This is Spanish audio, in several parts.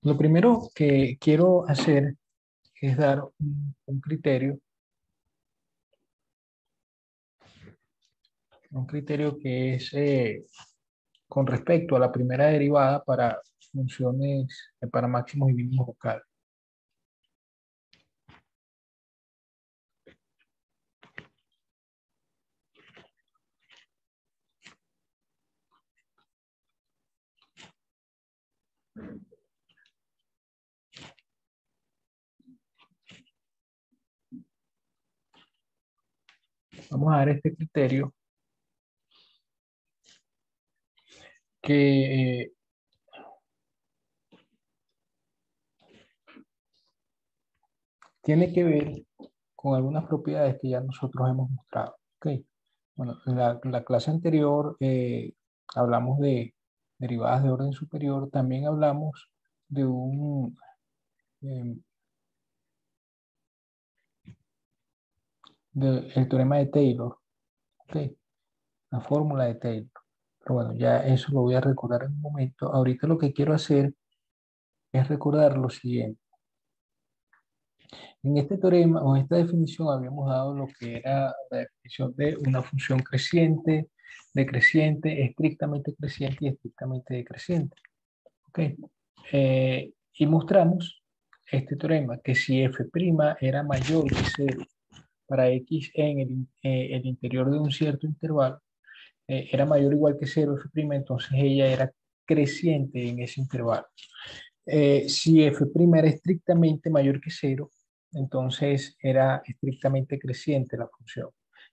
Lo primero que quiero hacer es dar un criterio que es con respecto a la primera derivada para funciones, para máximos y mínimos vocales. Vamos a dar este criterio que tiene que ver con algunas propiedades que ya nosotros hemos mostrado. ¿Ok? Bueno, en la clase anterior hablamos de derivadas de orden superior, también hablamos de em, el teorema de Taylor, ¿ok? La fórmula de Taylor. Pero bueno, ya eso lo voy a recordar en un momento. Ahorita lo que quiero hacer es recordar lo siguiente. En este teorema o en esta definición habíamos dado lo que era la definición de una función creciente, decreciente, estrictamente creciente y estrictamente decreciente. ¿Ok? Y mostramos este teorema que si f' era mayor que 0 para x en el interior de un cierto intervalo, era mayor o igual que 0 f', entonces ella era creciente en ese intervalo. Si f' era estrictamente mayor que 0, entonces era estrictamente creciente la función.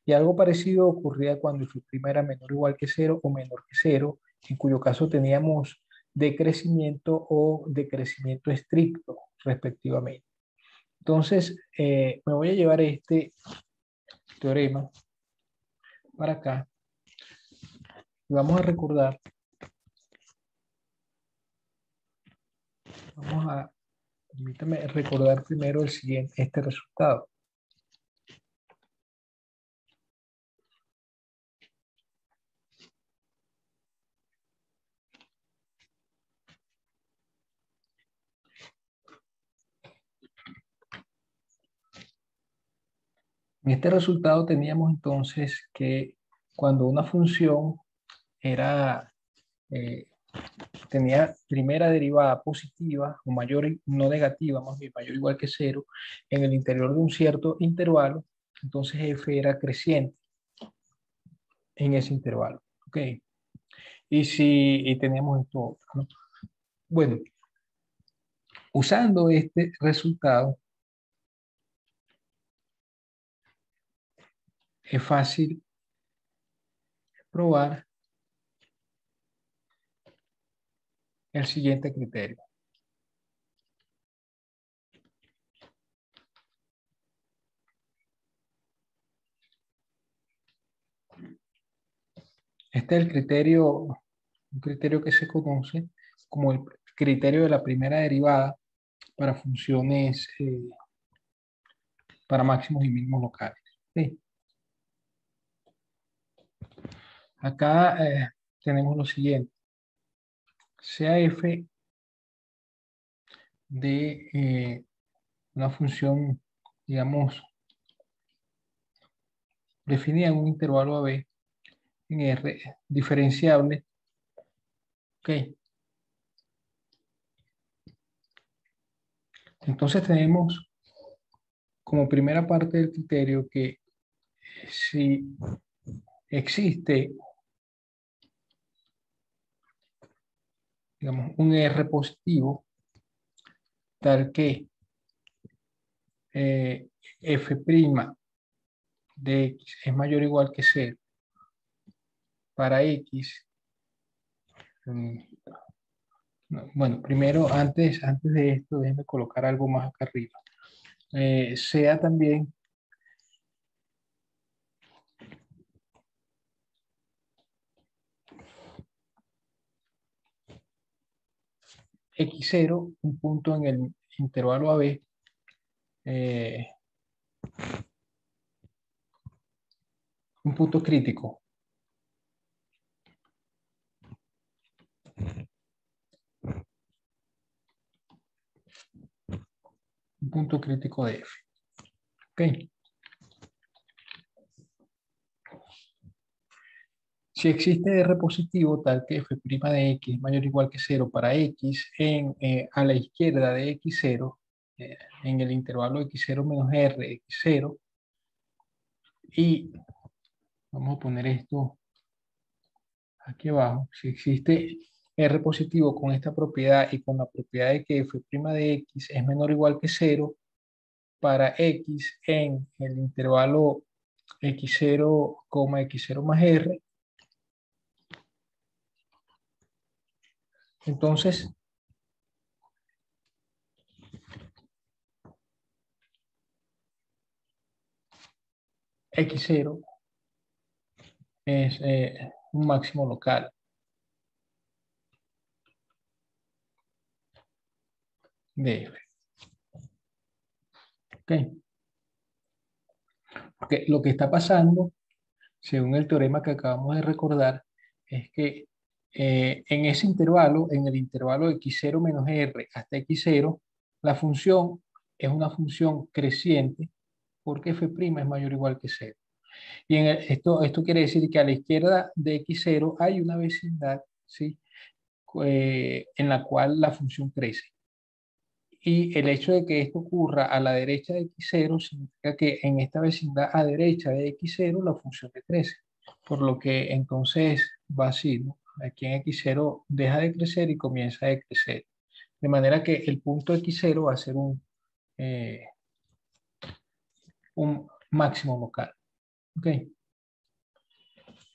Y algo parecido ocurría cuando f' era menor o igual que 0 o menor que 0, en cuyo caso teníamos decrecimiento o decrecimiento estricto, respectivamente. Entonces, me voy a llevar este teorema para acá y vamos a recordar, permítame recordar primero este resultado. En este resultado teníamos entonces que cuando una función era, eh, tenía primera derivada positiva o mayor, no negativa, más bien mayor o igual que 0, en el interior de un cierto intervalo, entonces f era creciente en ese intervalo. ¿Ok? Y teníamos esto otro, ¿no? Bueno, usando este resultado, es fácil probar el siguiente criterio. Este es un criterio que se conoce como el criterio de la primera derivada para funciones, para máximos y mínimos locales. ¿Sí? Acá tenemos lo siguiente. Sea f de una función, digamos, definida en un intervalo AB en R, diferenciable. ¿Ok? Entonces tenemos como primera parte del criterio que si existe, digamos, un R positivo, tal que eh, f' de x es mayor o igual que 0 para x. mm, Bueno, primero, antes de esto, déjeme colocar algo más acá arriba. Sea también x0, un punto en el intervalo AB, eh, un punto crítico. punto crítico de F. Ok. Si existe R positivo tal que f' de x es mayor o igual que 0 para x a la izquierda de x0, en el intervalo x0 menos r, x0, y vamos a poner esto aquí abajo. Si existe R positivo con esta propiedad y con la propiedad de que f' de x es menor o igual que 0 para x en el intervalo x0, x0 más r, entonces x0 es un máximo local de f. ¿Ok? Porque lo que está pasando, según el teorema que acabamos de recordar, es que en ese intervalo, en el intervalo x0 menos r hasta x0, la función es una función creciente porque f' es mayor o igual que 0. Y esto quiere decir que a la izquierda de x0 hay una vecindad, ¿sí? En la cual la función crece. Y el hecho de que esto ocurra a la derecha de x0 significa que en esta vecindad a derecha de x0 la función decrece. Por lo que entonces va así, ¿no? Aquí en x0 deja de crecer y comienza a decrecer. De manera que el punto x0 va a ser un máximo local. ¿Ok?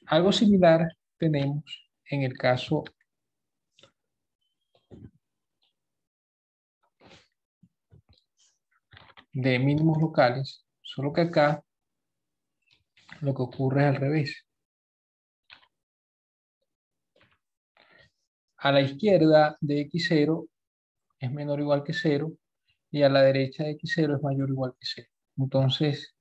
Algo similar tenemos en el caso de mínimos locales, solo que acá lo que ocurre es al revés. A la izquierda de x0 es menor o igual que 0 y a la derecha de x0 es mayor o igual que 0. Entonces,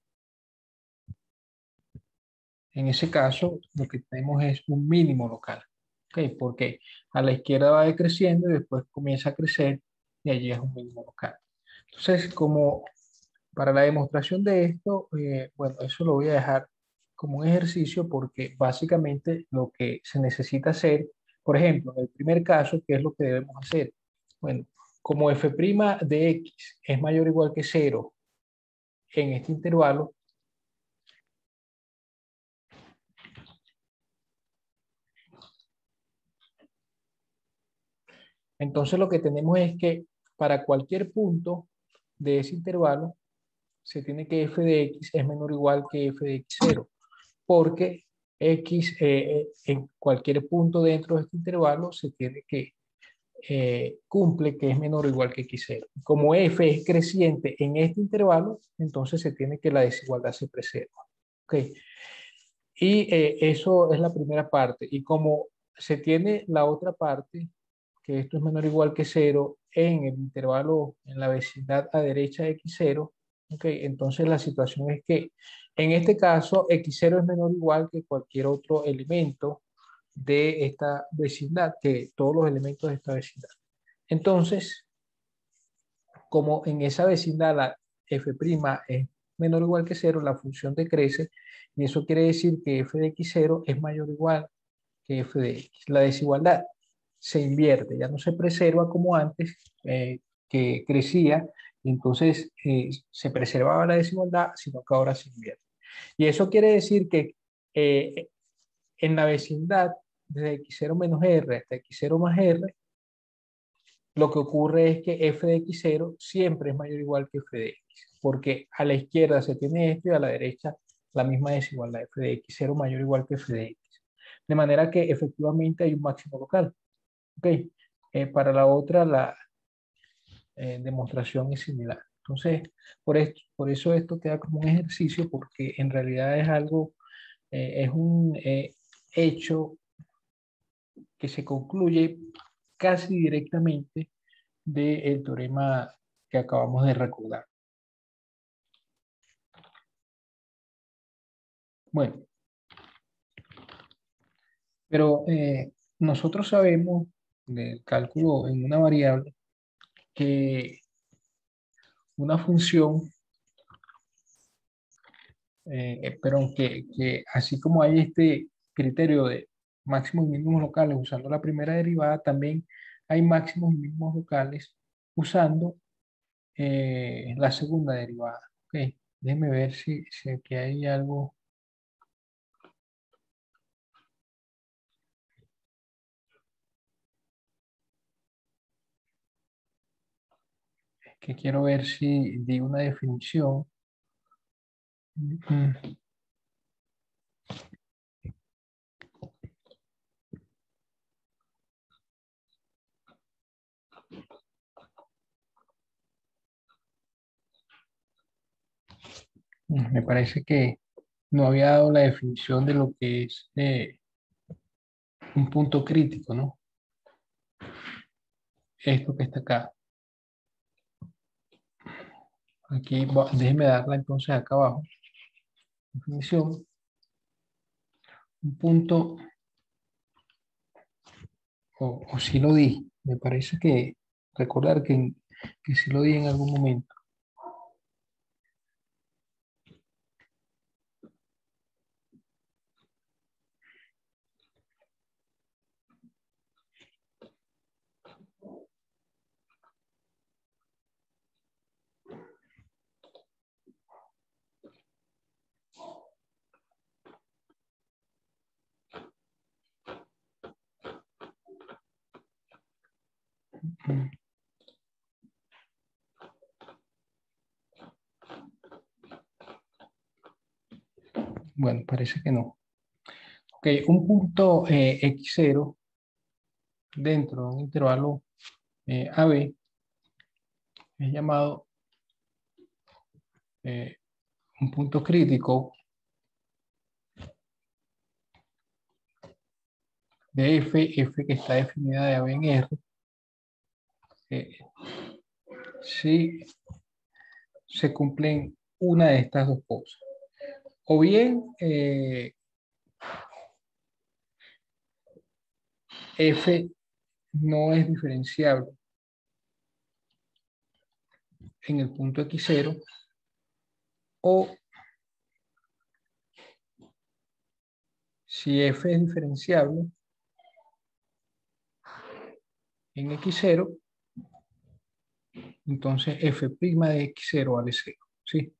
en ese caso, lo que tenemos es un mínimo local. ¿Ok? Porque a la izquierda va decreciendo y después comienza a crecer y allí es un mínimo local. Entonces, como para la demostración de esto, bueno, eso lo voy a dejar como un ejercicio porque básicamente lo que se necesita hacer, por ejemplo, en el primer caso, ¿qué es lo que debemos hacer? Bueno, como f' de x es mayor o igual que 0 en este intervalo, entonces lo que tenemos es que para cualquier punto de ese intervalo se tiene que f de x es menor o igual que f de x0, porque x en cualquier punto dentro de este intervalo se tiene que cumple que es menor o igual que x0. Como f es creciente en este intervalo, entonces se tiene que la desigualdad se preserva. ¿Ok? Y eso es la primera parte. Y como se tiene la otra parte, que esto es menor o igual que 0 en el intervalo, en la vecindad a derecha de x0, ¿ok? Entonces la situación es que en este caso x0 es menor o igual que cualquier otro elemento de esta vecindad, que todos los elementos de esta vecindad. Entonces, como en esa vecindad la f' es menor o igual que 0, la función decrece, y eso quiere decir que f de x0 es mayor o igual que f de x. La desigualdad se invierte, ya no se preserva como antes, que crecía, y entonces se preservaba la desigualdad, sino que ahora se invierte. Y eso quiere decir que eh, en la vecindad, desde x0 menos r hasta x0 más r, lo que ocurre es que f de x0 siempre es mayor o igual que f de x, porque a la izquierda se tiene esto y a la derecha la misma desigualdad, f de x0 mayor o igual que f de x. De manera que efectivamente hay un máximo local. ¿Ok? Para la otra, la demostración es similar. Entonces, por eso esto queda como un ejercicio, porque en realidad es algo, es un hecho que se concluye casi directamente del teorema que acabamos de recordar. Bueno, pero nosotros sabemos del cálculo en una variable que una función, pero que así como hay este criterio de máximos y mínimos locales usando la primera derivada, también hay máximos y mínimos locales usando la segunda derivada. Ok, déjenme ver si aquí hay algo. Que quiero ver si di una definición. Mm, Me parece que no había dado la definición de lo que es un punto crítico, ¿no? Esto que está acá. Aquí, déjenme darla entonces acá abajo. Definición. Un punto, o sí lo di. Me parece que recordar que sí lo di en algún momento. Mm, Bueno, parece que no. Ok, un punto x0 dentro de un intervalo AB es llamado eh, un punto crítico de F que está definida de A B en R, eh, si se cumplen una de estas dos cosas. O bien F no es diferenciable en el punto X0, o si F es diferenciable en X0, entonces F' de X0 vale 0. ¿Sí?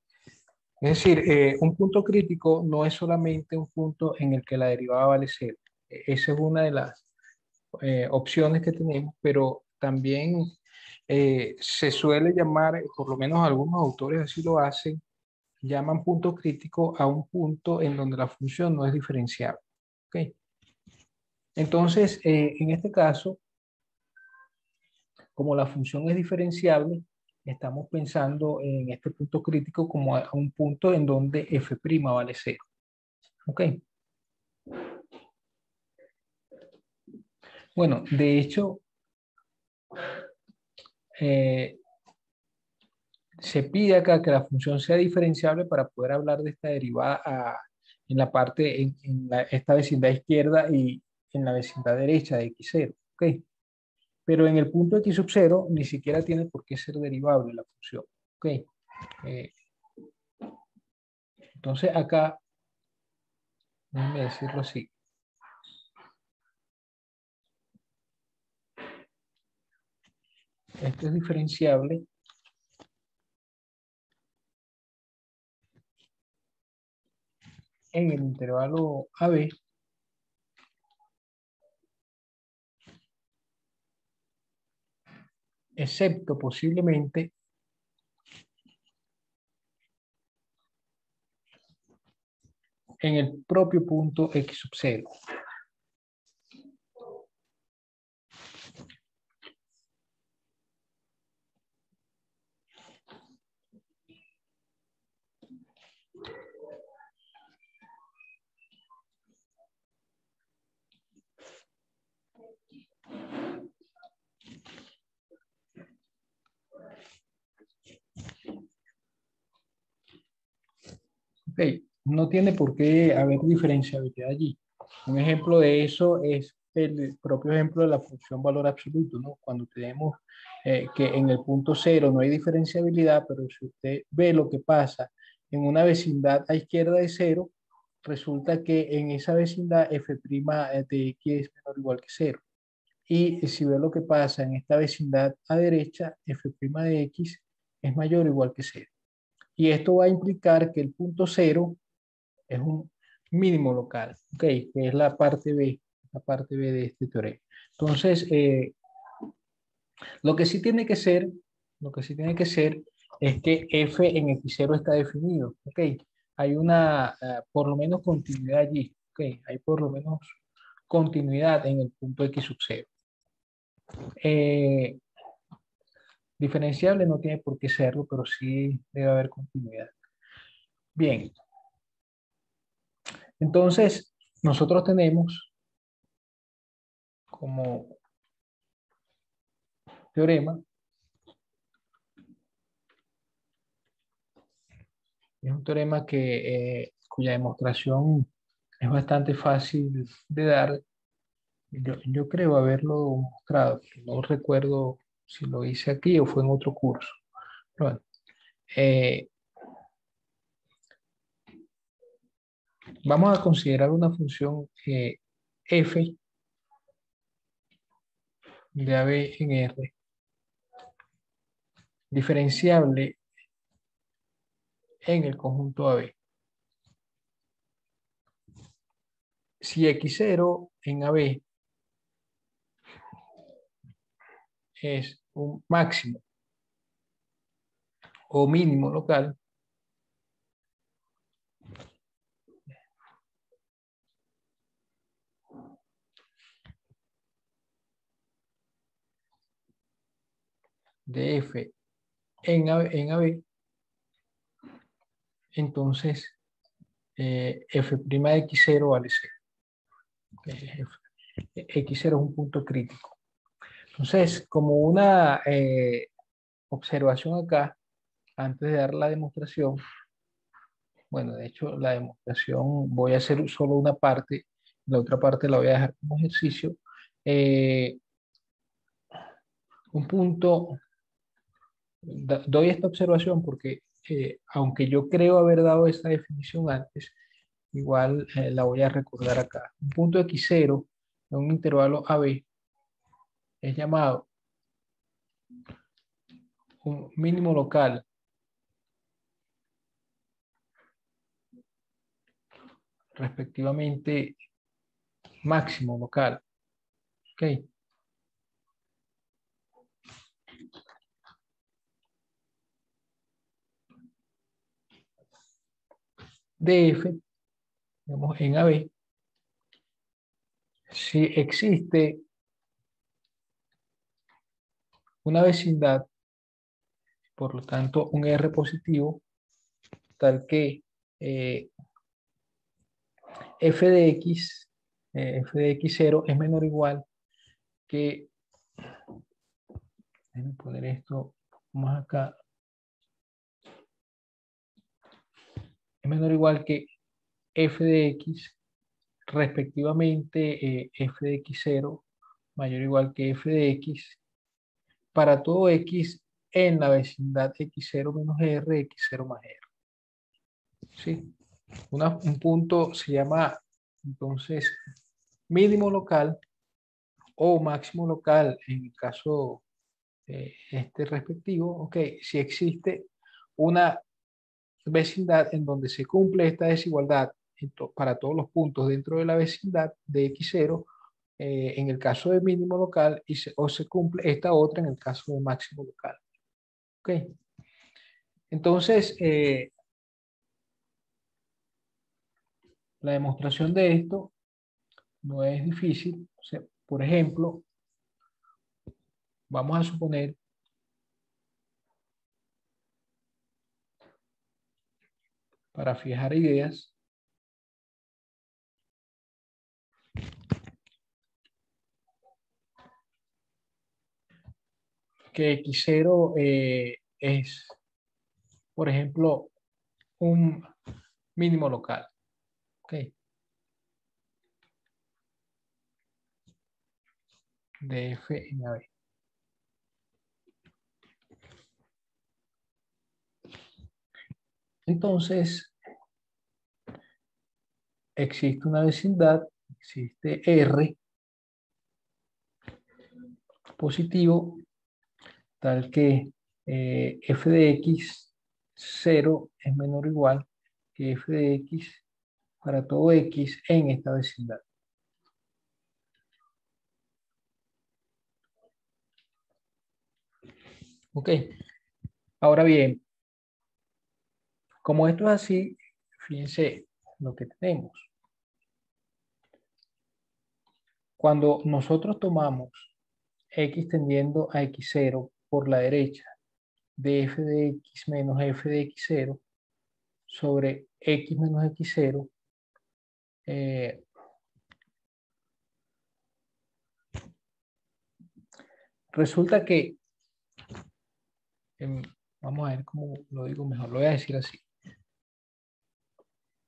Es decir, un punto crítico no es solamente un punto en el que la derivada vale 0. Esa es una de las opciones que tenemos, pero también se suele llamar, por lo menos algunos autores así lo hacen, llaman punto crítico a un punto en donde la función no es diferenciable. ¿Ok? Entonces, en este caso, como la función es diferenciable, estamos pensando en este punto crítico como a un punto en donde f' vale 0. ¿Ok? Bueno, de hecho, eh, se pide acá que la función sea diferenciable para poder hablar de esta derivada en la parte, esta vecindad izquierda y en la vecindad derecha de x0. ¿Ok? Pero en el punto x sub 0 ni siquiera tiene por qué ser derivable la función. ¿Ok? Eh, entonces acá, déjenme decirlo así. Esto es diferenciable en el intervalo AB, excepto posiblemente en el propio punto x sub 0. Ok, no tiene por qué haber diferenciabilidad allí. Un ejemplo de eso es el propio ejemplo de la función valor absoluto, ¿no? Cuando tenemos que en el punto cero no hay diferenciabilidad, pero si usted ve lo que pasa en una vecindad a izquierda de cero, resulta que en esa vecindad f' de x es menor o igual que cero. Y si ve lo que pasa en esta vecindad a derecha, f' de x es mayor o igual que cero. Y esto va a implicar que el punto cero es un mínimo local, ¿ok? Que es la parte B de este teorema. Entonces, lo que sí tiene que ser, lo que sí tiene que ser es que f en x0 está definido, ¿ok? Hay una, por lo menos, continuidad allí, ¿ok? Hay por lo menos continuidad en el punto x sub 0. Diferenciable no tiene por qué serlo, pero sí debe haber continuidad. Bien, entonces nosotros tenemos como teorema, es un teorema cuya demostración es bastante fácil de dar. Yo creo haberlo mostrado, no recuerdo si lo hice aquí o fue en otro curso. Pero bueno, eh, vamos a considerar una función f de AB en R, diferenciable en el conjunto AB. Si x0 en AB es un máximo o mínimo local, de f en AB, entonces f' de x0 vale 0. X0 es un punto crítico. Entonces, como una observación acá, antes de dar la demostración, bueno, de hecho, la demostración voy a hacer solo una parte, la otra parte la voy a dejar como ejercicio. Eh, un punto, doy esta observación porque aunque yo creo haber dado esta definición antes, igual la voy a recordar acá. Un punto x0 en un intervalo AB es llamado un mínimo local respectivamente máximo local. ¿Ok? DF, digamos, en AB, si existe una vecindad, por lo tanto, un R positivo, tal que eh, f de x, f de x0 es menor o igual que, déjenme poner esto más acá, es menor o igual que f de x, respectivamente f de x0 mayor o igual que f de x, para todo x en la vecindad x0 menos r, x0 más r. ¿Sí? Un punto se llama entonces mínimo local o máximo local en el caso este respectivo, ok, si existe una vecindad en donde se cumple esta desigualdad para todos los puntos dentro de la vecindad de x0 en el caso de mínimo local o se cumple esta otra en el caso de máximo local. Ok, entonces la demostración de esto no es difícil. O sea, por ejemplo, vamos a suponer para fijar ideas que x0 es, por ejemplo, un mínimo local. ¿Ok? de f en AB. Entonces, existe una vecindad, existe R positivo, tal que f de x 0 es menor o igual que f de x para todo x en esta vecindad. Ok, ahora bien, como esto es así, fíjense lo que tenemos. Cuando nosotros tomamos x tendiendo a x0 por la derecha de f de x menos f de x0 sobre x menos x0, resulta que, em, vamos a ver cómo lo digo mejor, lo voy a decir así.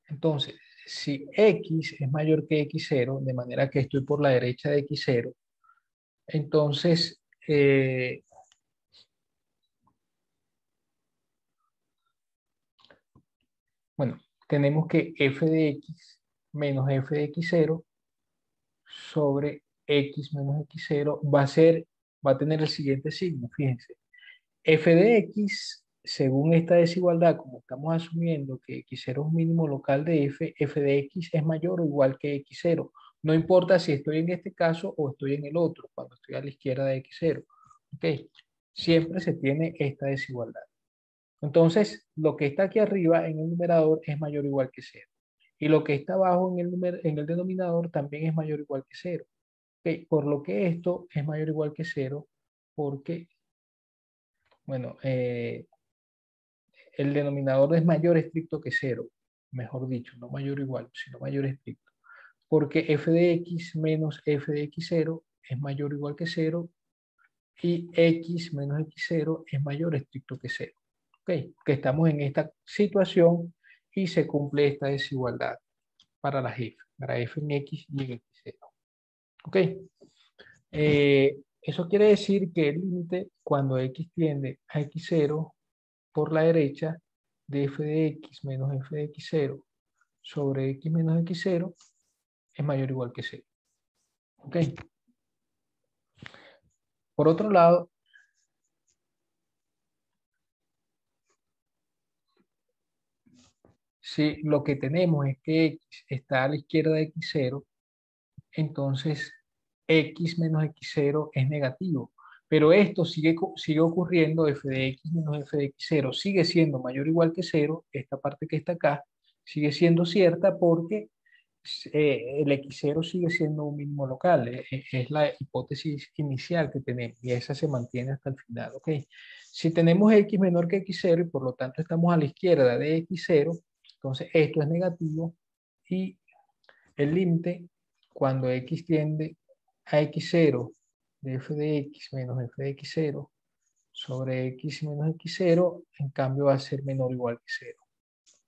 Entonces, si x es mayor que x0, de manera que estoy por la derecha de x0, entonces, bueno, tenemos que f de x menos f de x0 sobre x menos x0 va a tener el siguiente signo, fíjense. F de x, según esta desigualdad, como estamos asumiendo que x0 es un mínimo local de f de x es mayor o igual que x0. No importa si estoy en este caso o estoy en el otro, cuando estoy a la izquierda de x0. ¿Ok? Siempre se tiene esta desigualdad. Entonces, lo que está aquí arriba en el numerador es mayor o igual que 0. Y lo que está abajo en el denominador también es mayor o igual que 0. ¿Ok? Por lo que esto es mayor o igual que 0, porque, bueno, el denominador es mayor estricto que 0. Mejor dicho, no mayor o igual, sino mayor estricto. Porque f de x menos f de x0 es mayor o igual que 0 y x menos x0 es mayor estricto que 0. ¿Ok? Que estamos en esta situación y se cumple esta desigualdad para las f, para f en x y en x0. ¿Ok? Eso quiere decir que el límite cuando x tiende a x0 por la derecha de f de x menos f de x0 sobre x menos x0 es mayor o igual que 0. ¿Ok? Por otro lado, si lo que tenemos es que x está a la izquierda de x0, entonces x menos x0 es negativo. Pero esto sigue ocurriendo, f de x menos f de x0 sigue siendo mayor o igual que 0, esta parte que está acá sigue siendo cierta porque el x0 sigue siendo un mínimo local, es la hipótesis inicial que tenemos y esa se mantiene hasta el final, ¿ok? Si tenemos x menor que x0 y por lo tanto estamos a la izquierda de x0, entonces esto es negativo y el límite cuando x tiende a x0 de f de x menos f de x0 sobre x menos x0, en cambio va a ser menor o igual que 0.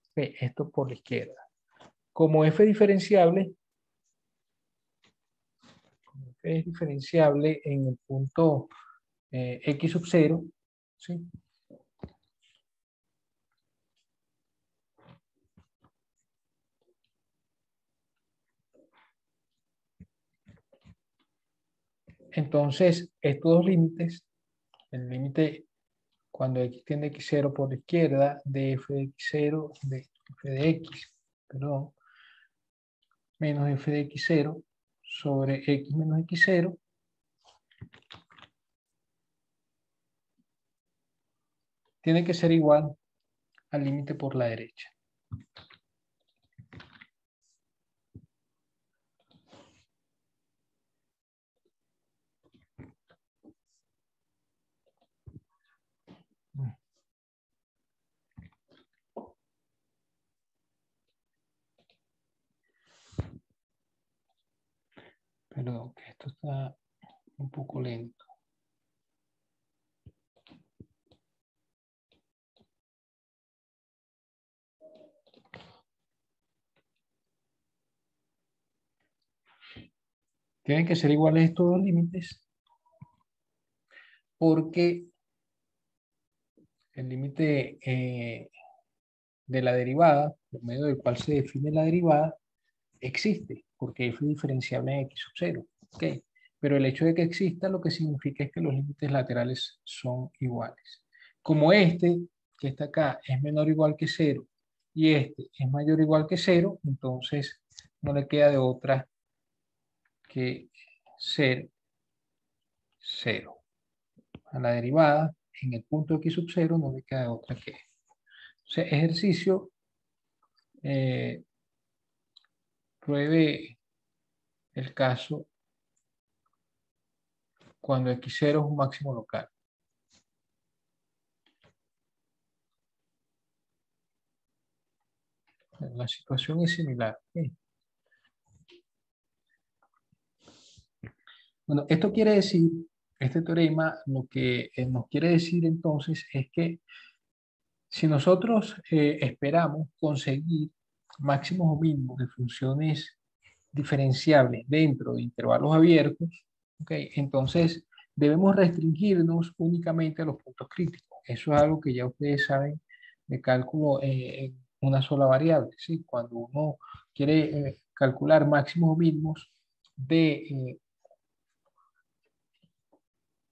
¿Ok? Esto por la izquierda. Como f diferenciable, es diferenciable en el punto x sub 0, ¿sí? Entonces, estos dos límites, el límite cuando x tiende a x0 por la izquierda de f de x0, de f de x, perdón, menos f de x0 sobre x menos x0, tiene que ser igual al límite por la derecha. Perdón, que esto está un poco lento. Tienen que ser iguales estos dos límites porque el límite de la derivada, por medio del cual se define la derivada, existe, porque f es diferenciable en x sub 0. ¿Ok? Pero el hecho de que exista lo que significa es que los límites laterales son iguales. Como este, que está acá, es menor o igual que 0, y este es mayor o igual que 0, entonces no le queda de otra que ser 0. A la derivada, en el punto x sub 0, no le queda de otra que. O sea, ejercicio, pruebe el caso cuando x0 es un máximo local. La situación es similar. ¿Okay? Bueno, esto quiere decir, este teorema, lo que nos quiere decir entonces es que si nosotros esperamos conseguir máximos o mínimos de funciones diferenciables dentro de intervalos abiertos, ¿okay? Entonces debemos restringirnos únicamente a los puntos críticos. Eso es algo que ya ustedes saben de cálculo en una sola variable, ¿sí? Cuando uno quiere calcular máximos o mínimos de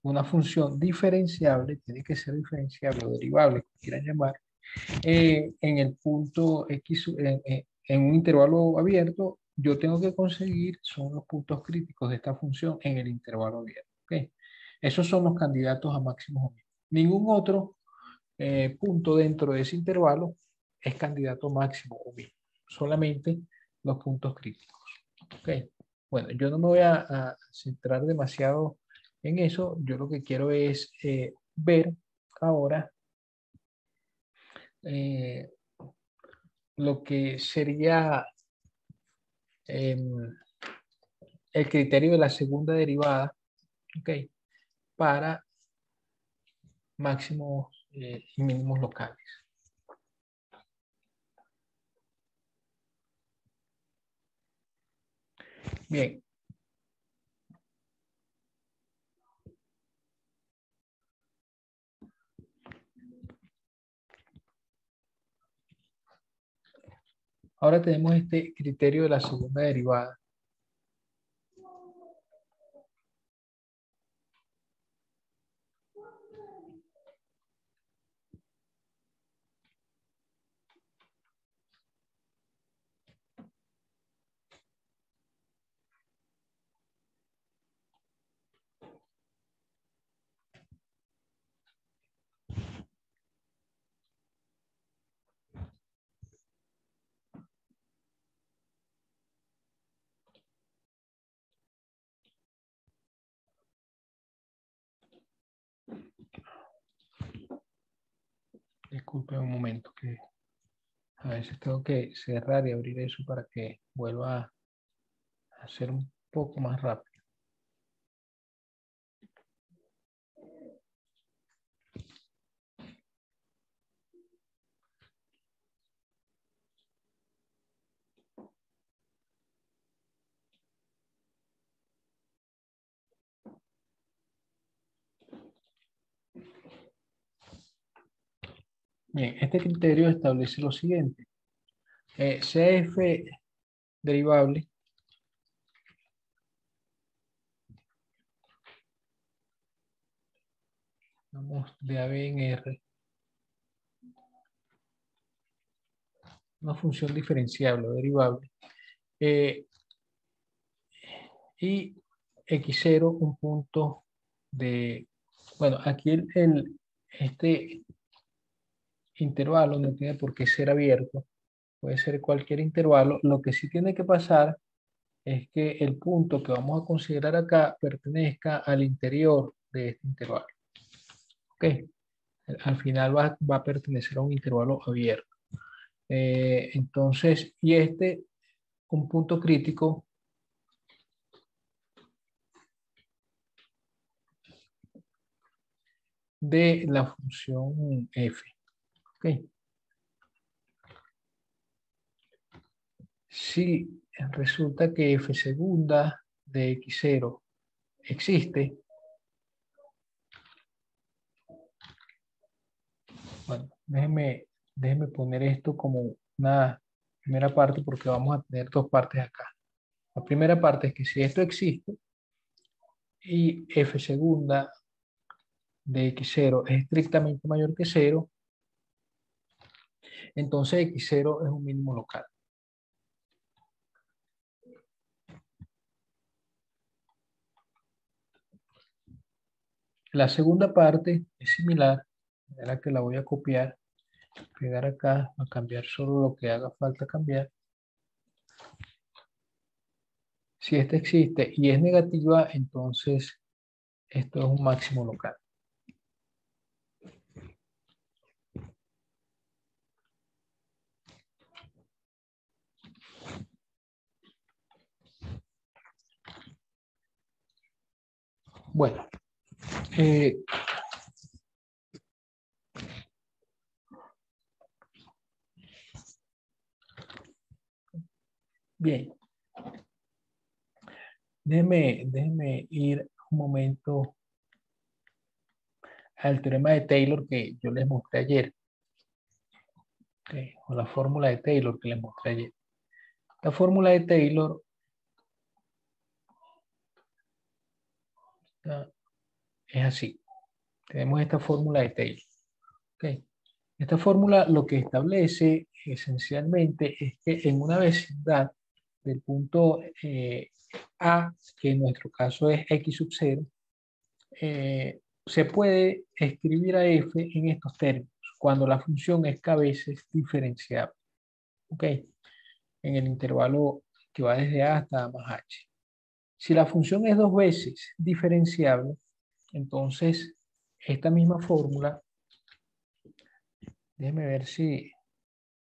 una función diferenciable, tiene que ser diferenciable o derivable, como quieran llamar, en el punto X, en un intervalo abierto, yo tengo que conseguir, son los puntos críticos de esta función en el intervalo abierto. ¿Okay? Esos son los candidatos a máximos o mínimos. Ningún otro punto dentro de ese intervalo es candidato máximo o mínimo, solamente los puntos críticos. ¿Okay? Bueno, yo no me voy a centrar demasiado en eso, yo lo que quiero es ver ahora eh, lo que sería el criterio de la segunda derivada, ¿ok? Para máximos y mínimos locales. Bien. Ahora tenemos este criterio de la segunda derivada. Disculpen un momento, que a veces tengo que cerrar y abrir eso para que vuelva a ser un poco más rápido. Bien, este criterio establece lo siguiente. CF derivable vamos de AB en R, una función diferenciable o derivable, y x0 un punto de, bueno, aquí este intervalo no tiene por qué ser abierto, puede ser cualquier intervalo, lo que sí tiene que pasar es que el punto que vamos a considerar acá pertenezca al interior de este intervalo. ¿Ok? Al final va a pertenecer a un intervalo abierto. Entonces, y un punto crítico de la función f. ¿Okay? Si resulta que f segunda de x0 existe, Bueno, déjeme poner esto como una primera parte porque vamos a tener dos partes acá. La primera parte es que si esto existe y f segunda de x0 es estrictamente mayor que cero, entonces x0 es un mínimo local. La segunda parte es similar, a la que la voy a copiar, pegar acá, a cambiar solo lo que haga falta cambiar. Si esta existe y es negativa, entonces esto es un máximo local. Bueno, eh, bien, déjeme ir un momento al teorema de Taylor que yo les mostré ayer, ¿ok? O la fórmula de Taylor que les mostré ayer. La fórmula de Taylor es así. Tenemos esta fórmula de Taylor, ¿ok? Esta fórmula lo que establece esencialmente es que en una vecindad del punto A, que en nuestro caso es x sub 0, se puede escribir a f en estos términos, cuando la función es que a veces diferenciable, ¿ok? En el intervalo que va desde A hasta A más h. Si la función es dos veces diferenciable, entonces esta misma fórmula, déjeme ver si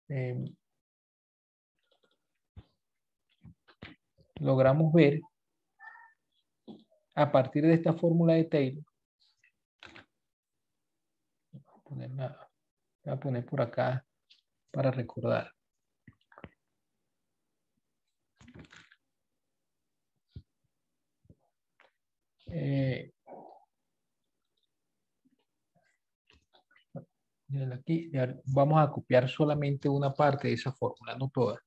eh, logramos ver a partir de esta fórmula de Taylor. Voy a poner por acá para recordar. Aquí vamos a copiar solamente una parte de esa fórmula, no toda.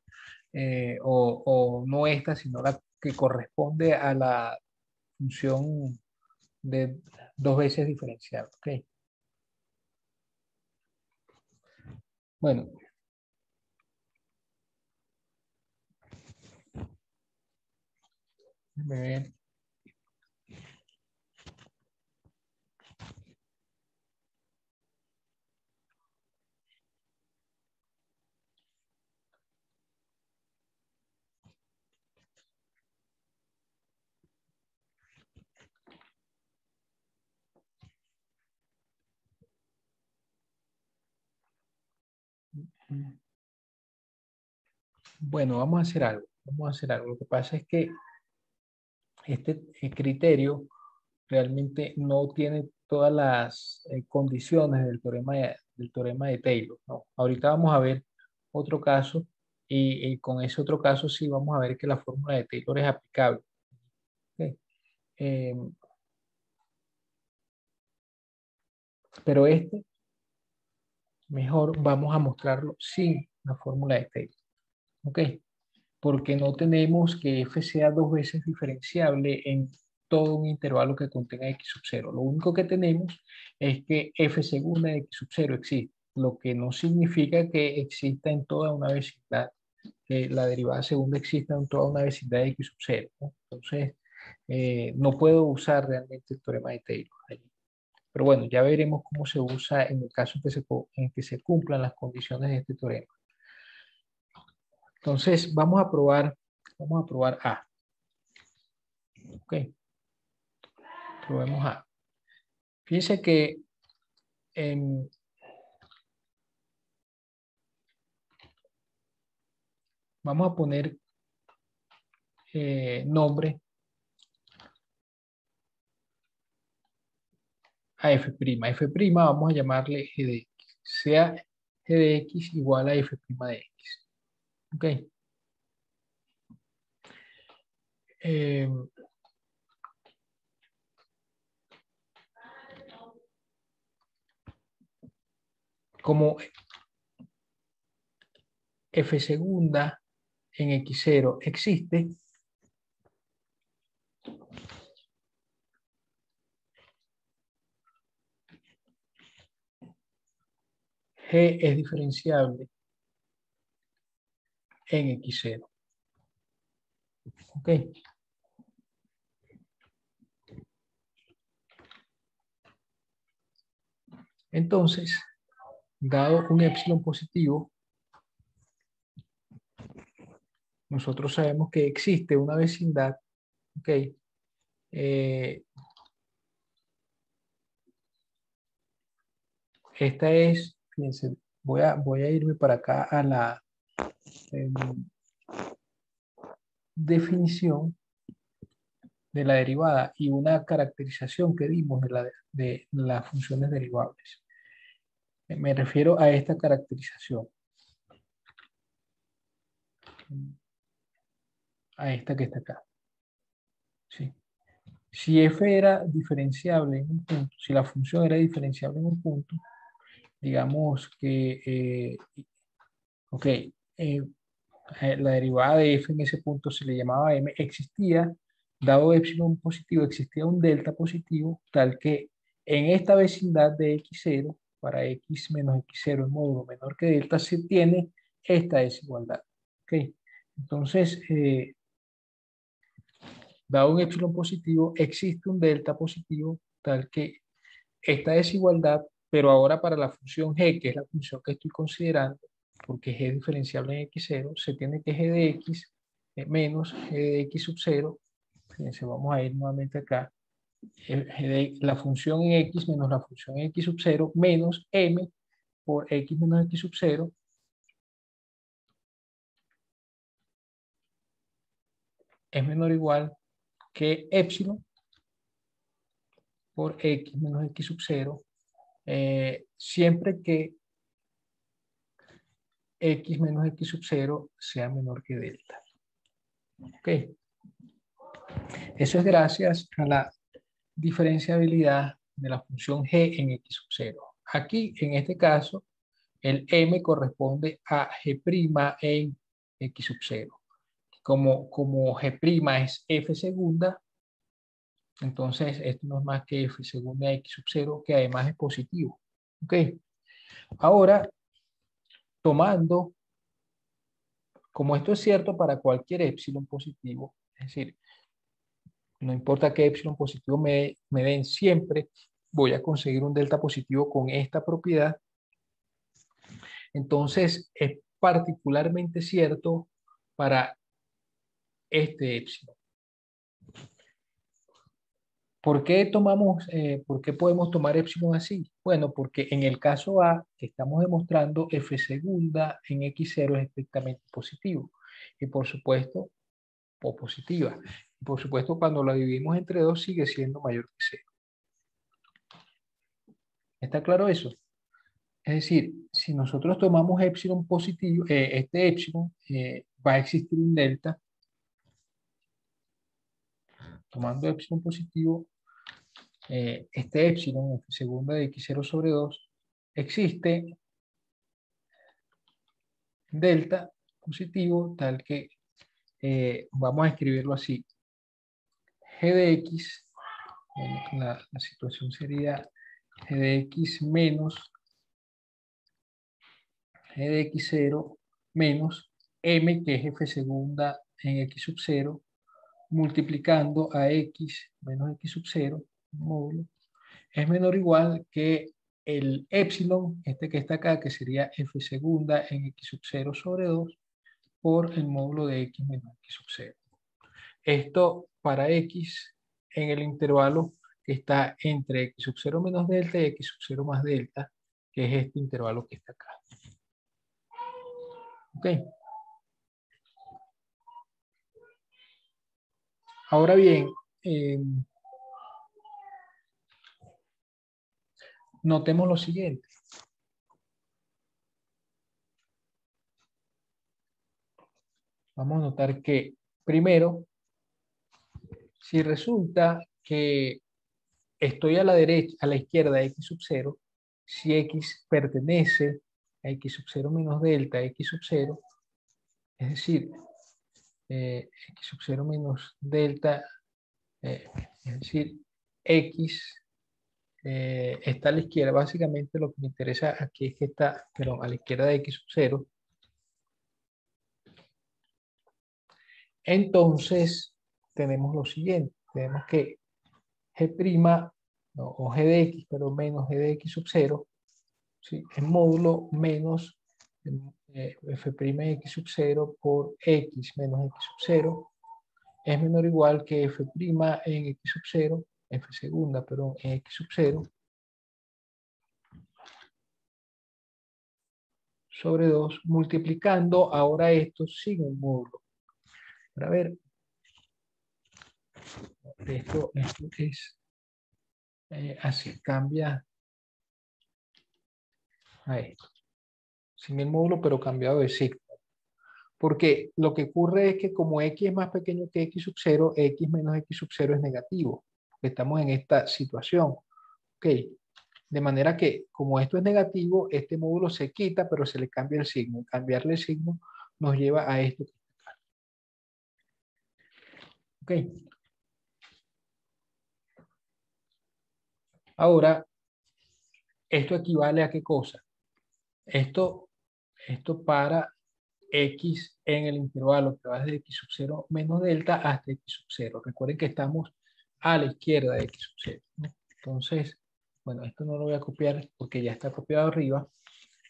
O no esta, sino la que corresponde a la función de dos veces diferencial. ¿Ok? Bueno, déjame ver. Bueno, vamos a hacer algo. Vamos a hacer algo. Lo que pasa es que este criterio realmente no tiene todas las condiciones del teorema de Taylor, ¿no? Ahorita vamos a ver otro caso y con ese otro caso sí vamos a ver que la fórmula de Taylor es aplicable. ¿Ok? Eh, pero este, mejor vamos a mostrarlo sin la fórmula de Taylor. ¿Ok? Porque no tenemos que f sea dos veces diferenciable en todo un intervalo que contenga x sub 0. Lo único que tenemos es que f segunda de x sub 0 existe, lo que no significa que exista en toda una vecindad, que la derivada segunda exista en toda una vecindad de x sub 0, ¿no? Entonces, no puedo usar realmente el teorema de Taylor allí. Pero bueno, ya veremos cómo se usa en el caso en que se cumplan las condiciones de este teorema. Entonces, vamos a probar A. Ok, probemos A. Fíjense que vamos a poner nombre a f'. F' vamos a llamarle g de x. Sea g de x igual a f' de x. Ok. Eh, como f segunda en x0 existe, g es diferenciable en x0. ¿Ok? Entonces, dado un epsilon positivo, nosotros sabemos que existe una vecindad, ¿ok? Esta es, fíjense, voy a irme para acá a la definición de la derivada y una caracterización que dimos de las funciones derivables. Me refiero a esta caracterización. A esta que está acá. ¿Sí? Si f era diferenciable en un punto, si la función era diferenciable en un punto, digamos que, la derivada de f en ese punto se le llamaba m, existía, dado epsilon positivo, existía un delta positivo, tal que en esta vecindad de x0, para x menos x0 en módulo menor que delta, se tiene esta desigualdad. ¿Ok? Entonces, dado un epsilon positivo, existe un delta positivo, tal que esta desigualdad, pero ahora para la función g, que es la función que estoy considerando, porque g es diferenciable en x0, se tiene que g de x menos g de x sub 0. Fíjense, vamos a ir nuevamente acá. La función en x menos la función en x sub 0 menos m por x menos x sub 0 es menor o igual que epsilon por x menos x sub 0, siempre que x menos x sub 0 sea menor que delta. ¿Ok? Eso es gracias a la diferenciabilidad de la función g en x sub 0. Aquí, en este caso, el m corresponde a g' en x sub 0. Como g' es f segunda, entonces esto no es más que f segunda x sub 0, que además es positivo. ¿Ok? Ahora, tomando, como esto es cierto para cualquier epsilon positivo, es decir, no importa qué epsilon positivo me den, siempre voy a conseguir un delta positivo con esta propiedad. Entonces, es particularmente cierto para este epsilon. ¿Por qué podemos tomar epsilon así? Bueno, porque en el caso A, que estamos demostrando, f segunda en x0 es estrictamente positivo. Y por supuesto, o positiva. Y por supuesto, cuando la dividimos entre 2 sigue siendo mayor que 0. ¿Está claro eso? Es decir, si nosotros tomamos epsilon positivo, este epsilon, va a existir un delta. Tomando epsilon positivo, este epsilon, segunda de x0 sobre 2, existe delta positivo tal que vamos a escribirlo así. G de x, la situación sería g de x menos g de x0 menos m, que es f segunda en x sub 0, multiplicando a x menos x sub 0, módulo, es menor o igual que el epsilon, este que está acá, que sería f segunda en x sub 0 sobre 2, por el módulo de x menos x sub 0. Esto para x en el intervalo que está entre x sub 0 menos delta y x sub 0 más delta, que es este intervalo que está acá. ¿Ok? Ahora bien, notemos lo siguiente. Vamos a notar que, primero, si resulta que estoy a la derecha, a la izquierda de x sub 0, si X pertenece a X sub 0 menos delta X sub 0, es decir, X sub 0 menos delta, es decir, X está a la izquierda. Básicamente lo que me interesa aquí es que está, pero a la izquierda de X sub 0. Entonces, tenemos lo siguiente. Tenemos que G', no, o G de X, pero menos G de X sub 0, ¿sí? Es módulo menos F' de X sub 0 por X menos X sub 0 es menor o igual que F' en X sub 0, F segunda, perdón, en X sub 0, sobre 2, multiplicando ahora esto sin el módulo. Para ver, esto es así, cambia a esto. Sin el módulo, pero cambiado de signo. Porque lo que ocurre es que como X es más pequeño que X sub 0, X menos X sub 0 es negativo. Estamos en esta situación. Ok. De manera que, como esto es negativo, este módulo se quita, pero se le cambia el signo. Cambiarle el signo nos lleva a esto. Ok. Ahora, ¿esto equivale a qué cosa? Esto para X en el intervalo que va desde X sub 0 menos delta hasta X sub 0. Recuerden que estamos a la izquierda de X sub 0, ¿no? Entonces, bueno, esto no lo voy a copiar porque ya está copiado arriba.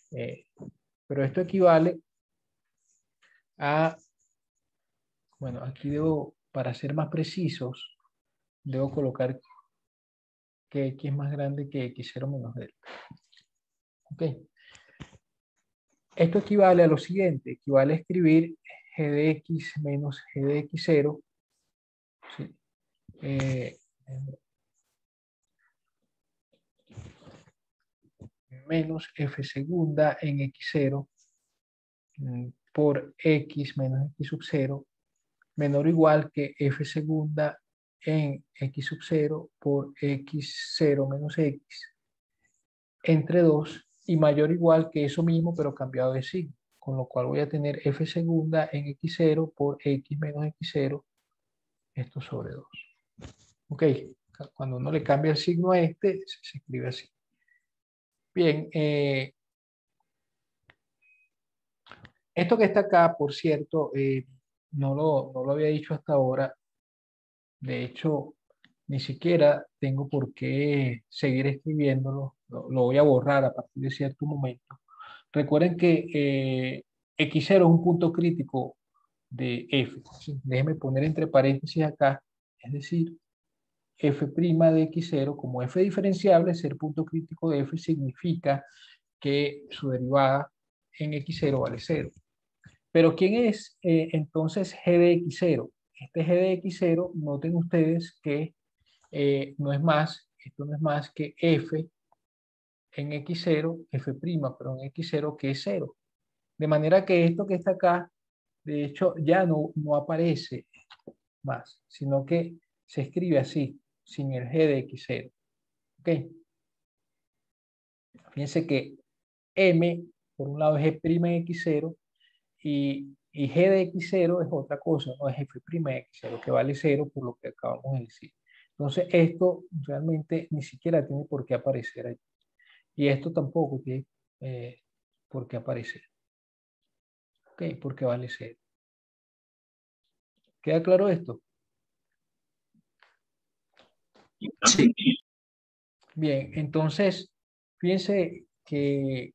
Pero esto equivale a, bueno, aquí debo, para ser más precisos, debo colocar que X es más grande que X0 menos delta. Ok. Esto equivale a lo siguiente, equivale a escribir G de X menos G de X0, ¿sí? Menos F segunda en X0 por X menos X sub 0 menor o igual que F segunda en X sub 0 por X0 menos X entre 2 y mayor o igual que eso mismo pero cambiado de signo, con lo cual voy a tener F segunda en X0 por X menos X0 esto sobre 2. Ok, cuando uno le cambia el signo a este se escribe así. Bien, esto que está acá, por cierto, no lo había dicho hasta ahora. De hecho, ni siquiera tengo por qué seguir escribiéndolo. Lo voy a borrar a partir de cierto momento. Recuerden que X0 es un punto crítico de F. ¿Sí? Déjenme poner entre paréntesis acá. Es decir, F' de X0, como F diferenciable, ser punto crítico de F significa que su derivada en X0 vale 0. Pero ¿quién es entonces G de X0? Este G de X0, noten ustedes que no es más, esto no es más que F en X0, F', pero en X0 que es 0. De manera que esto que está acá, de hecho, ya no aparece más, sino que se escribe así, sin el G de X0. ¿Ok? Fíjense que M, por un lado es G' de X0, y G de X0 es otra cosa, no es F' de X0, que vale 0 por lo que acabamos de decir. Entonces, esto realmente ni siquiera tiene por qué aparecer ahí. Y esto tampoco tiene por qué aparecer. ¿Ok? Porque vale 0. ¿Queda claro esto? Sí. Bien, entonces, fíjense que,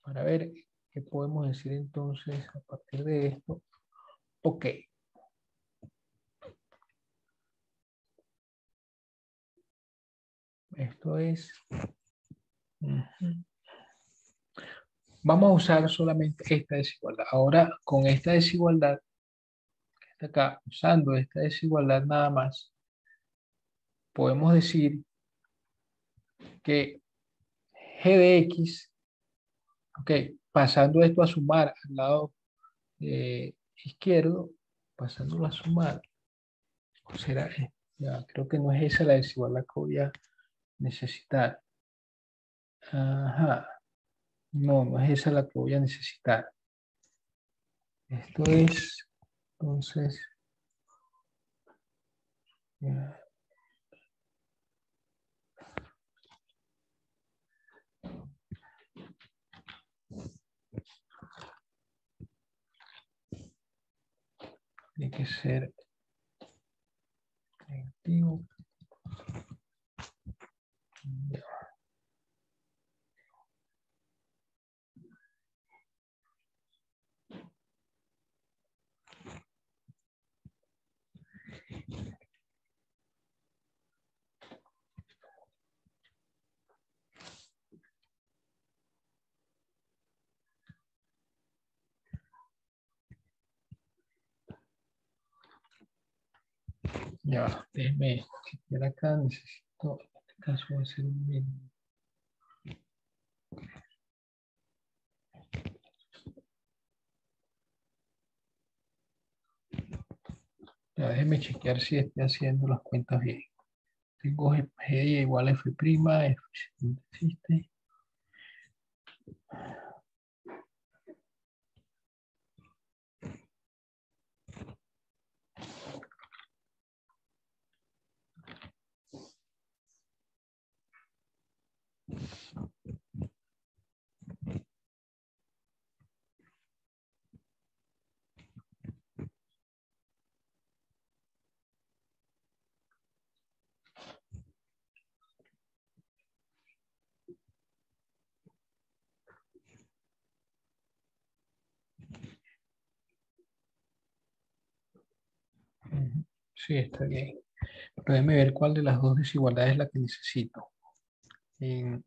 para ver qué podemos decir entonces a partir de esto. Ok. Esto es... Vamos a usar solamente esta desigualdad. Ahora, con esta desigualdad, que está acá, usando esta desigualdad nada más, podemos decir que G de X, ok, pasando esto a sumar al lado izquierdo, pasándolo a sumar, o será, ya, creo que no es esa la desigualdad que voy a necesitar. Ajá. No, no es esa la que voy a necesitar. Esto es, entonces, ya. Tiene que ser negativo. Ya. Ya, déjeme chequear acá, necesito, en este caso va a ser un mínimo. Ya, déjeme chequear si estoy haciendo las cuentas bien. Tengo G igual a F', F segunda existe. Ujú. Sí, está bien. Pero déjeme ver cuál de las dos desigualdades es la que necesito. En-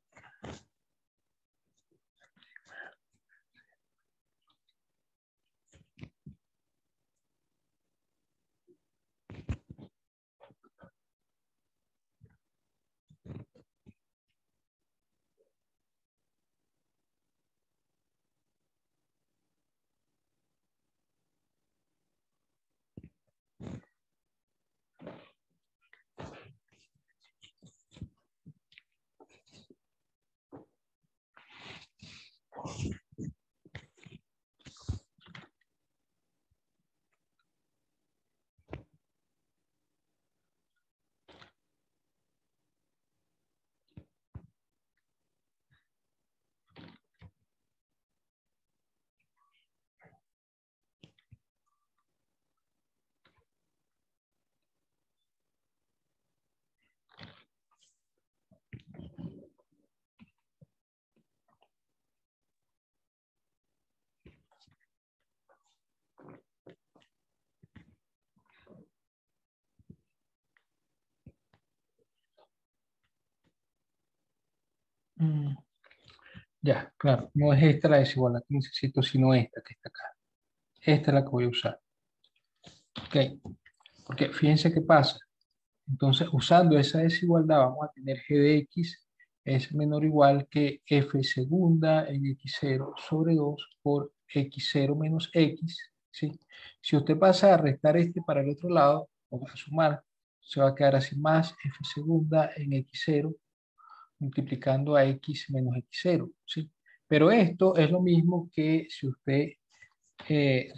mm, ya, claro, no es esta la desigualdad que necesito, sino esta que está acá. Esta es la que voy a usar. Ok, porque fíjense qué pasa. Entonces, usando esa desigualdad, vamos a tener g de x es menor o igual que f segunda en x0 sobre 2 por x0 menos x, ¿sí? Si usted pasa a restar este para el otro lado, o a sumar, se va a quedar así más f segunda en x0 multiplicando a x menos x0, ¿sí? Pero esto es lo mismo que si usted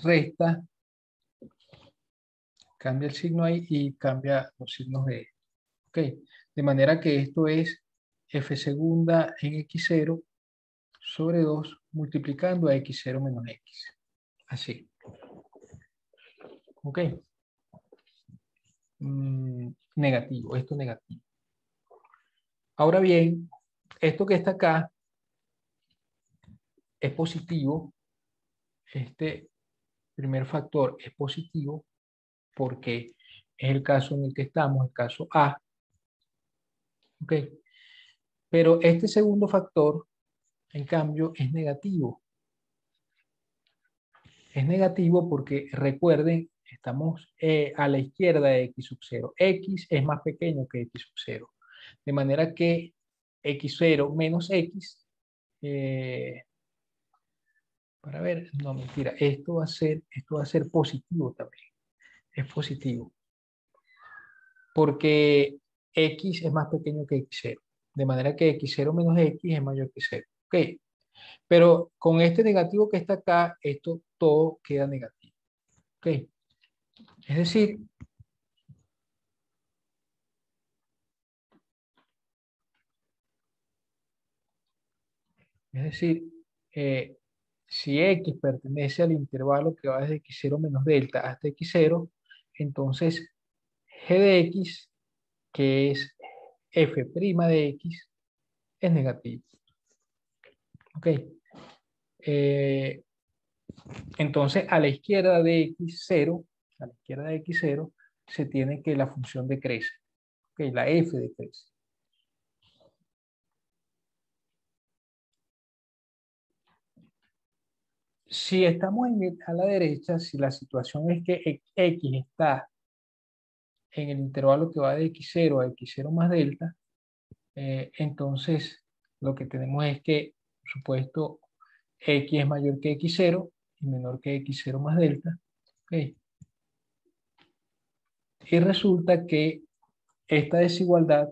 resta, cambia el signo ahí y cambia los signos de esto. ¿Ok? De manera que esto es f segunda en x0 sobre 2 multiplicando a x0 menos x. Así. ¿Ok? Negativo, esto negativo. Ahora bien, esto que está acá es positivo. Este primer factor es positivo porque es el caso en el que estamos, el caso A. ¿Ok? Pero este segundo factor, en cambio, es negativo. Es negativo porque, recuerden, estamos a la izquierda de x sub 0. X es más pequeño que x sub 0. De manera que x0 menos x, para ver, no, mentira, esto va a ser positivo también. Es positivo. Porque x es más pequeño que x0. De manera que x0 menos x es mayor que 0. Ok. Pero con este negativo que está acá, esto todo queda negativo. Ok. Es decir, si x pertenece al intervalo que va desde x0 menos delta hasta x0, entonces g de x, que es f' de x, es negativo. Ok. Entonces, a la izquierda de x0, a la izquierda de x0, se tiene que la función decrece. Ok, la f decrece. Si estamos a la derecha, si la situación es que x está en el intervalo que va de x0 a x0 más delta, entonces lo que tenemos es que, por supuesto, x es mayor que x0 y menor que x0 más delta. Okay. Y resulta que esta desigualdad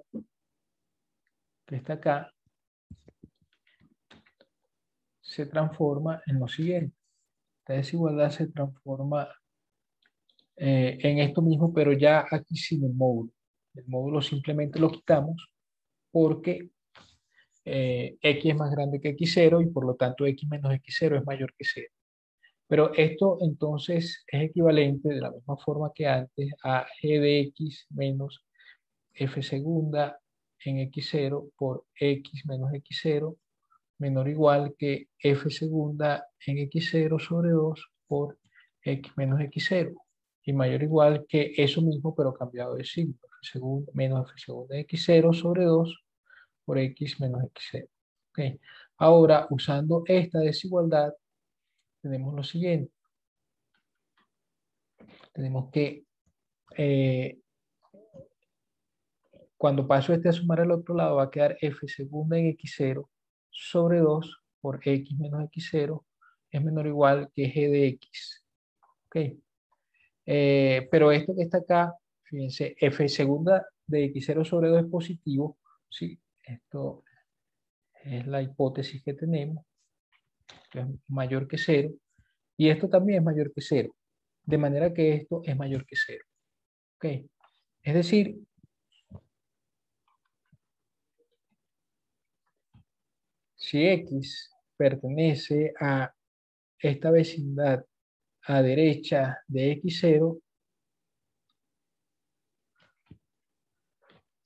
que está acá se transforma en lo siguiente. Esta desigualdad se transforma en esto mismo, pero ya aquí sin el módulo. El módulo simplemente lo quitamos porque x es más grande que x0 y por lo tanto x menos x0 es mayor que 0. Pero esto entonces es equivalente de la misma forma que antes a g de x menos f segunda en x0 por x menos x0 menor o igual que f segunda en x0 sobre 2 por x menos x0 y mayor o igual que eso mismo pero cambiado de signo, f segunda menos f segunda en x0 sobre 2 por x menos x0. Okay. Ahora, usando esta desigualdad, tenemos lo siguiente. Tenemos que, cuando paso este a sumar al otro lado, va a quedar f segunda en x0 sobre 2 por x menos x0 es menor o igual que g de x. Okay. Pero esto que está acá, fíjense, f segunda de x0 sobre 2 es positivo. ¿Sí? Esto es la hipótesis que tenemos, que es mayor que 0. Y esto también es mayor que 0. De manera que esto es mayor que 0. ¿Okay? Es decir, si x pertenece a esta vecindad a derecha de x0,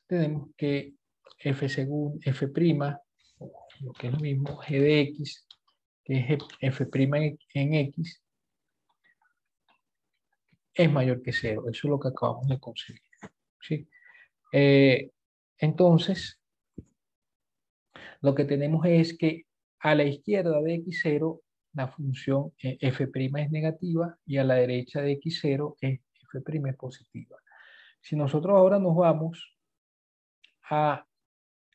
tenemos que f según f', lo que es lo mismo, g de x, que es f' en x, es mayor que 0. Eso es lo que acabamos de conseguir. ¿Sí? Entonces, lo que tenemos es que a la izquierda de x0 la función f' es negativa y a la derecha de x0 f' es positiva. Si nosotros ahora nos vamos a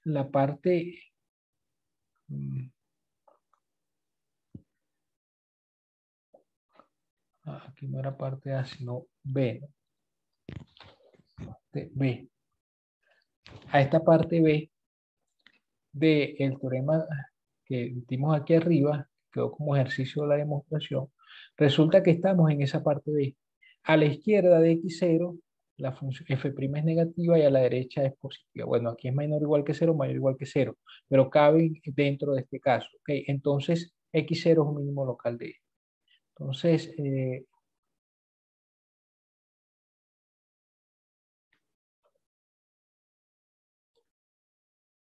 la parte aquí no era parte A sino B, ¿no? B, a esta parte B del teorema que dimos aquí arriba, quedó como ejercicio de la demostración, resulta que estamos en esa parte B. A la izquierda de x0, la función f' es negativa y a la derecha es positiva. Bueno, aquí es menor o igual que 0, mayor o igual que 0, pero cabe dentro de este caso. ¿Okay? Entonces, x0 es un mínimo local de E. Entonces,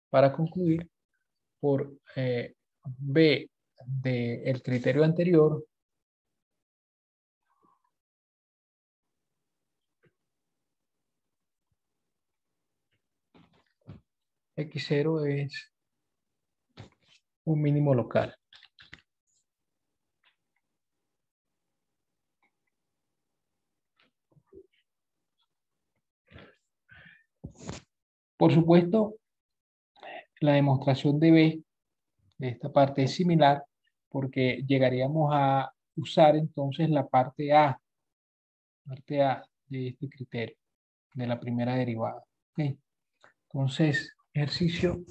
para concluir, por B del criterio anterior, x0 es un mínimo local. Por supuesto, la demostración de B de esta parte es similar porque llegaríamos a usar entonces la parte A de este criterio, de la primera derivada. ¿Okay? Entonces, Ejercicio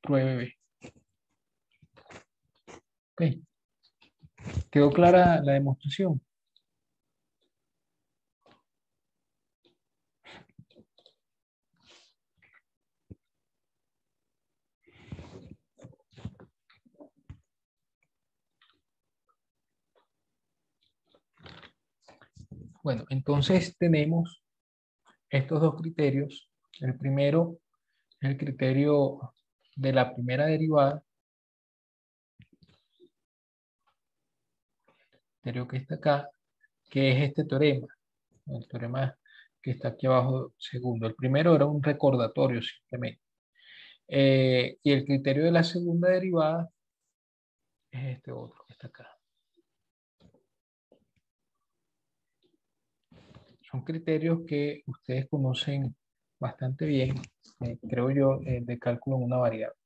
pruebe B. Ok. ¿Quedó clara la demostración? Bueno, entonces tenemos estos dos criterios. El primero es el criterio de la primera derivada, criterio que está acá, que es este teorema, el teorema que está aquí abajo segundo. El primero era un recordatorio simplemente. Y el criterio de la segunda derivada es este otro que está acá. Son criterios que ustedes conocen bastante bien, creo yo, de cálculo en una variable.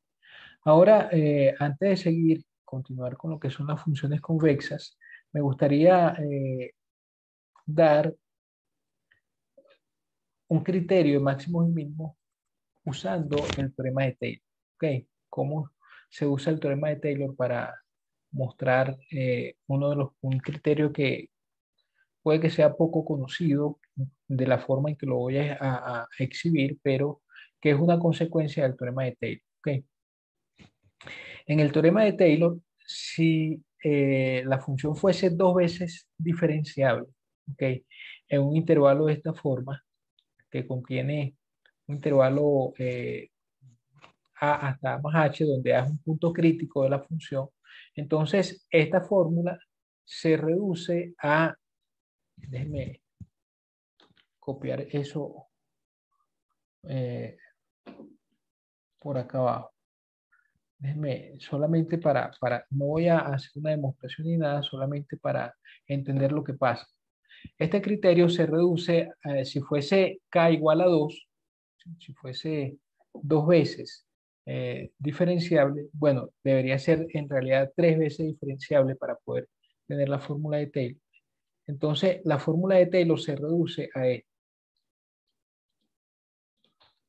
Ahora, antes de seguir, continuar con lo que son las funciones convexas, me gustaría dar un criterio de máximos y mínimos usando el teorema de Taylor. ¿Ok? ¿Cómo se usa el teorema de Taylor para mostrar un criterio que puede que sea poco conocido de la forma en que lo voy a exhibir, pero que es una consecuencia del teorema de Taylor? ¿Ok? En el teorema de Taylor, si la función fuese dos veces diferenciable, ¿ok? En un intervalo de esta forma, que contiene un intervalo A hasta A más H, donde A es un punto crítico de la función, entonces esta fórmula se reduce a, déjenme copiar eso eh, por acá abajo. Déjenme, solamente no voy a hacer una demostración ni nada, solamente para entender lo que pasa. Este criterio se reduce, si fuese K igual a 2, si fuese dos veces diferenciable, bueno, debería ser en realidad tres veces diferenciable para poder tener la fórmula de Taylor. Entonces, la fórmula de Taylor se reduce a esto.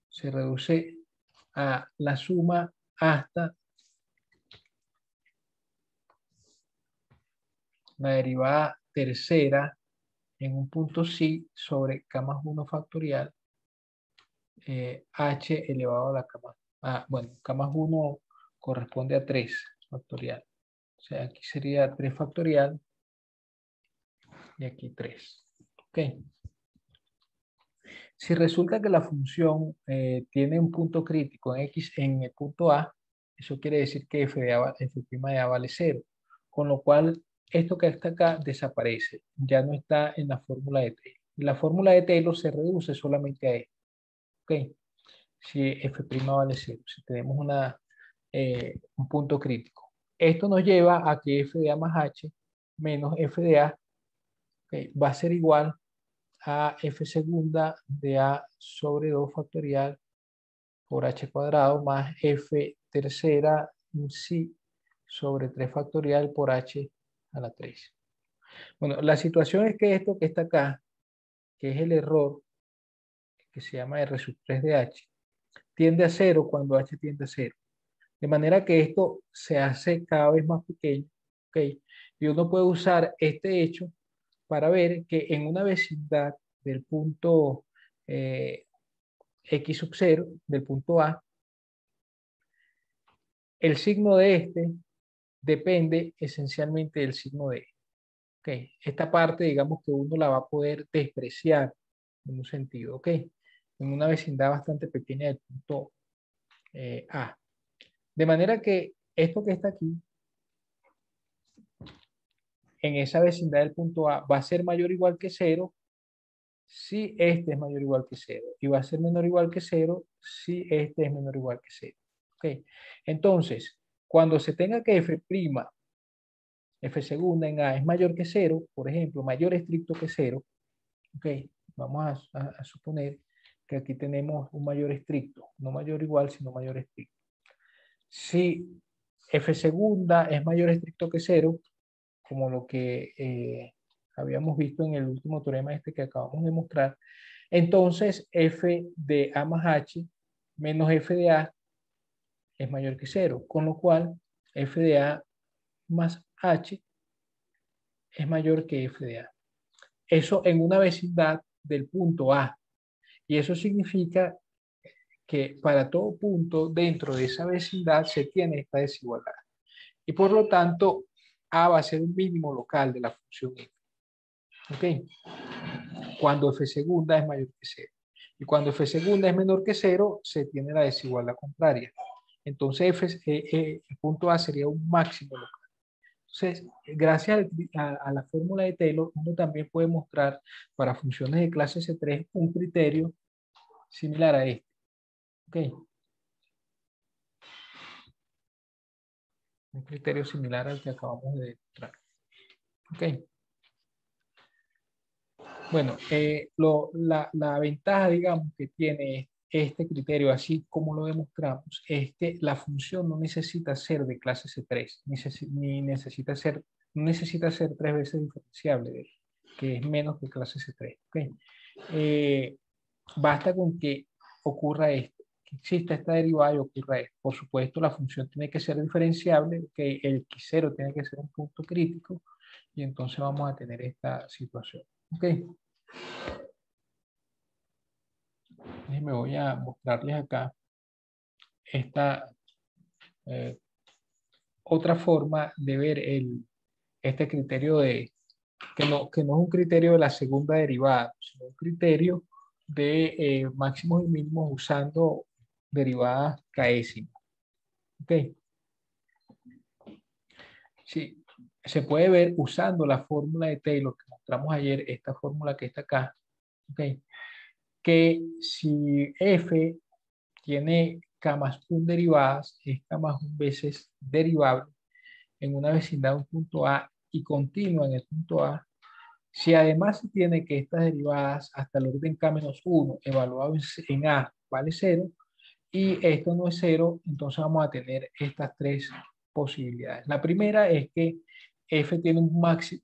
Se reduce a la suma hasta la derivada tercera en un punto psi sobre K más 1 factorial H elevado a la K más, bueno, K más 1 corresponde a 3 factorial. O sea, aquí sería 3 factorial y aquí 3. Ok. Si resulta que la función tiene un punto crítico en X en el punto A, eso quiere decir que f de f' de A vale 0. Con lo cual, esto que está acá desaparece. Ya no está en la fórmula de Taylor. La fórmula de Taylor se reduce solamente a esto. Ok. Si f' vale 0. Si tenemos un punto crítico. Esto nos lleva a que f de A más H menos f de A va a ser igual a f segunda de A sobre 2 factorial por h cuadrado más f tercera en sí sobre 3 factorial por h a la 3. Bueno, la situación es que esto que está acá, que es el error, que se llama R sub 3 de h, tiende a 0 cuando h tiende a 0. De manera que esto se hace cada vez más pequeño, ¿ok? Y uno puede usar este hecho para ver que en una vecindad del punto X sub 0, del punto A, el signo de este depende esencialmente del signo de. Okay. Esta parte, digamos que uno la va a poder despreciar en un sentido, ¿ok? En una vecindad bastante pequeña del punto A. De manera que esto que está aquí, en esa vecindad del punto A, va a ser mayor o igual que 0 si este es mayor o igual que 0. Y va a ser menor o igual que 0 si este es menor o igual que 0. ¿Ok? Entonces, cuando se tenga que f', f segunda en A es mayor que 0, por ejemplo, mayor estricto que 0, ok, vamos a suponer que aquí tenemos un mayor estricto, no mayor o igual, sino mayor estricto. Si f segunda es mayor estricto que 0, como lo que habíamos visto en el último teorema este que acabamos de mostrar, Entonces, f de a más h menos f de a es mayor que 0, con lo cual f de a más h es mayor que f de a. Eso en una vecindad del punto A. Y eso significa que para todo punto dentro de esa vecindad se tiene esta desigualdad. Y por lo tanto, A va a ser un mínimo local de la función f. ¿Ok? Cuando f segunda es mayor que 0. Y cuando f segunda es menor que 0, se tiene la desigualdad contraria. Entonces, el punto A sería un máximo local. Entonces, gracias a la fórmula de Taylor, uno también puede mostrar para funciones de clase C3 un criterio similar a este. ¿Ok? Un criterio similar al que acabamos de demostrar. ¿Ok? Bueno, la ventaja, digamos, que tiene este criterio, así como lo demostramos, es que la función no necesita ser de clase C3, ni necesita ser, no necesita ser 3 veces diferenciable, que es menos que clase C3. ¿Okay? Basta con que ocurra esto, que exista esta derivada y ocurra esto. Por supuesto, la función tiene que ser diferenciable, que el x0 tiene que ser un punto crítico, y entonces vamos a tener esta situación. ¿Ok? Me voy a mostrarles acá esta otra forma de ver este criterio que no es un criterio de la segunda derivada, sino un criterio de máximos y mínimos usando derivadas k'ésimas. ¿Ok? Sí, se puede ver usando la fórmula de Taylor que mostramos ayer, esta fórmula que está acá, ¿ok? Que si f tiene k más 1 derivadas, es k más 1 veces derivable en una vecindad de un punto A y continua en el punto A, si además se tiene que estas derivadas hasta el orden k-1 evaluado en A vale 0 y esto no es 0, entonces vamos a tener estas tres posibilidades. La primera es que f tiene un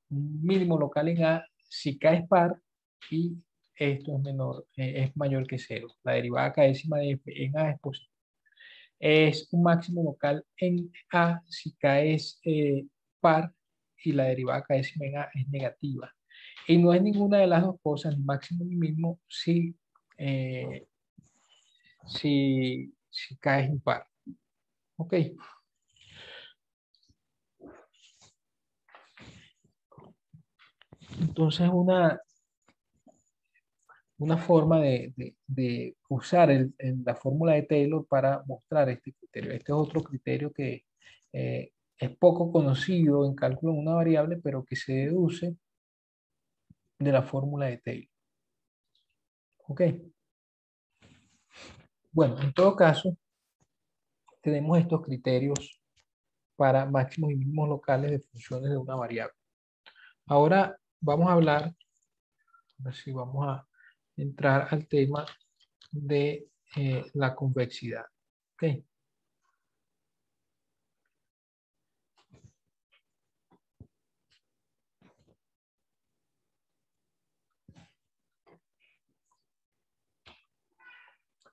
mínimo local en A si k es par y esto es menor, es mayor que 0. La derivada k'ésima de f en A es positiva. Es un máximo local en A si k es par y la derivada k'ésima en A es negativa. Y no es ninguna de las dos cosas, ni máximo ni mínimo, si k es impar. Ok. Entonces, una forma de usar la fórmula de Taylor para mostrar este criterio. Este es otro criterio que es poco conocido en cálculo de una variable, pero que se deduce de la fórmula de Taylor. Ok. Bueno, en todo caso, tenemos estos criterios para máximos y mínimos locales de funciones de una variable. Ahora vamos a hablar, así vamos a entrar al tema de la convexidad. Okay.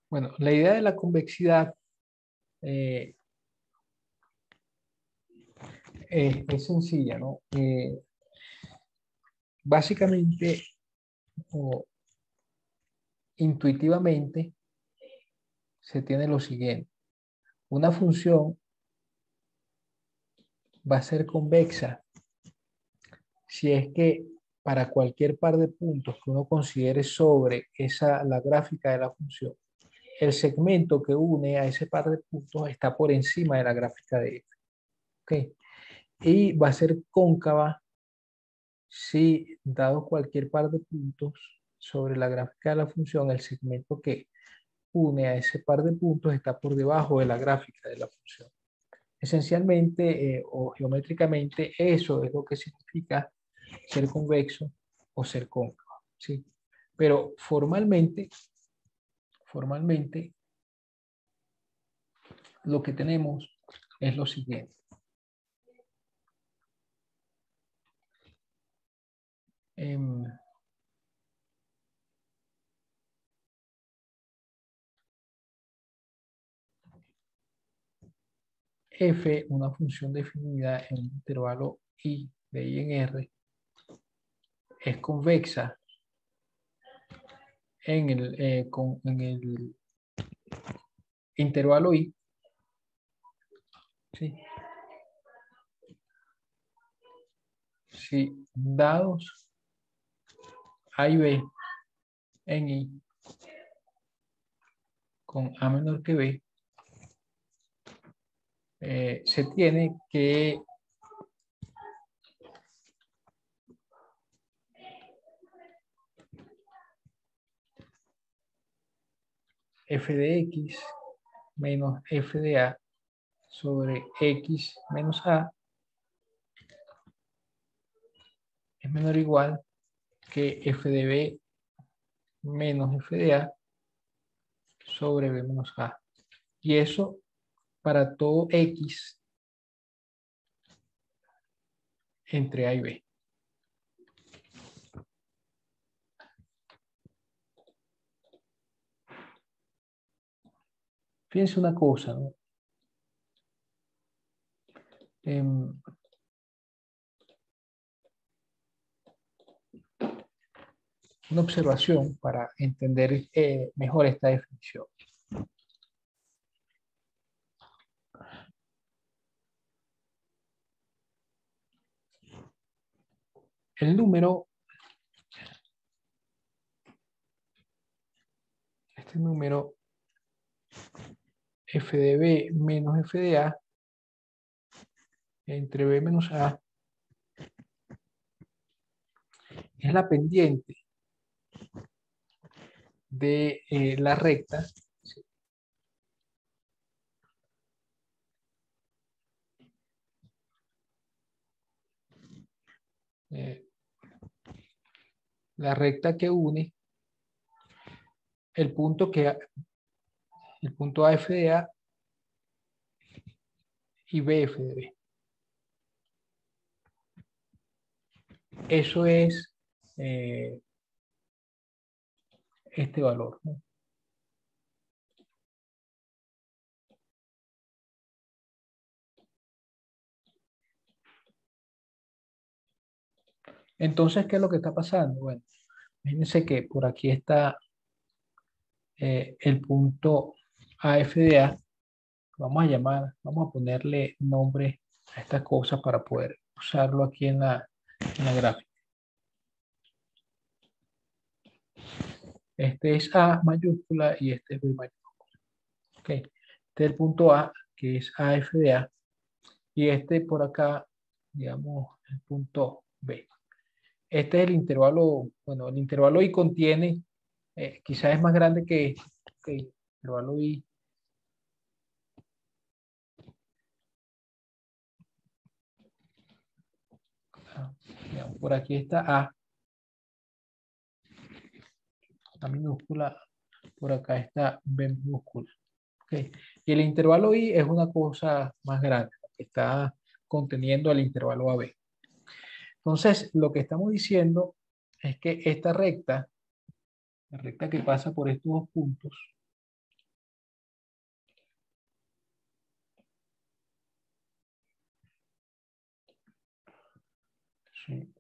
Bueno, la idea de la convexidad es sencilla, ¿no? Básicamente, o intuitivamente, se tiene lo siguiente. Una función va a ser convexa si es que para cualquier par de puntos que uno considere sobre la gráfica de la función, el segmento que une a ese par de puntos está por encima de la gráfica de f. ¿Okay? Y va a ser cóncava si, dado cualquier par de puntos sobre la gráfica de la función, el segmento que une a ese par de puntos está por debajo de la gráfica de la función. Esencialmente o geométricamente, eso es lo que significa ser convexo o ser cóncavo, ¿sí? Pero formalmente, lo que tenemos es lo siguiente. f, una función definida en un intervalo i de i en r, es convexa en en el intervalo i, ¿sí? Si dados a y b en i con a menor que b, se tiene que f de x menos f de a sobre x menos a es menor o igual que f de b menos f de a sobre b menos a. Y eso para todo x entre a y b. Fíjense una cosa, ¿no? Una observación para entender mejor esta definición. El número, este número f de b menos f de a entre b menos a es la pendiente de la recta eh, la recta que une el punto el punto AF de A y BF de B. Eso es este valor, ¿no? Entonces, ¿qué es lo que está pasando? Bueno, imagínense que por aquí está el punto AF de A. Vamos a ponerle nombre a estas cosas para poder usarlo aquí en la gráfica. Este es A mayúscula y este es B mayúscula. Okay. Este es el punto A, que es AF de A, y este por acá, digamos, el punto B. Este es el intervalo, bueno, el intervalo I contiene, quizás es más grande que el intervalo I. Digamos, por aquí está A minúscula, por acá está B minúscula. Okay. Y el intervalo I es una cosa más grande, que está conteniendo el intervalo AB. Entonces, lo que estamos diciendo es que esta recta, la recta que pasa por estos dos puntos, ¿sí?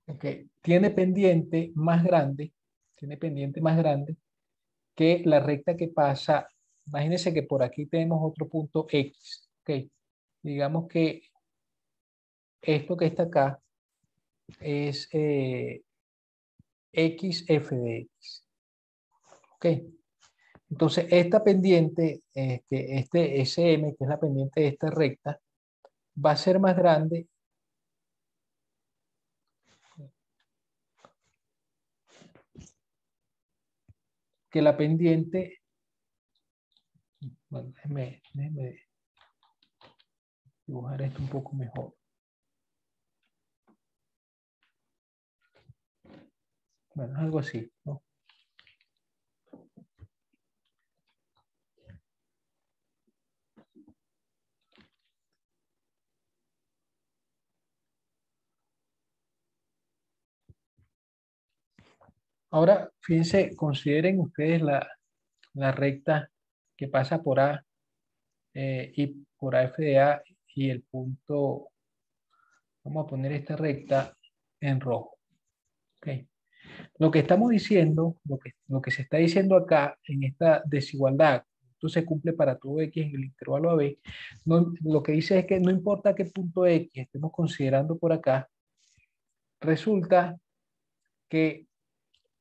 Okay. Tiene pendiente más grande que la recta que pasa. Imagínense que por aquí tenemos otro punto X. Okay. Digamos que esto que está acá es XF de X. Okay. Entonces, esta pendiente, este SM, que es la pendiente de esta recta, va a ser más grande que la pendiente. Bueno, déjeme dibujar esto un poco mejor. Bueno, algo así, ¿no? Ahora, fíjense, consideren ustedes la recta que pasa por A y por AF de A y el punto, vamos a poner esta recta en rojo. ¿Ok? Lo que estamos diciendo, lo que se está diciendo acá en esta desigualdad, esto se cumple para todo X en el intervalo AB, no, lo que dice es que no importa qué punto X estemos considerando por acá, resulta que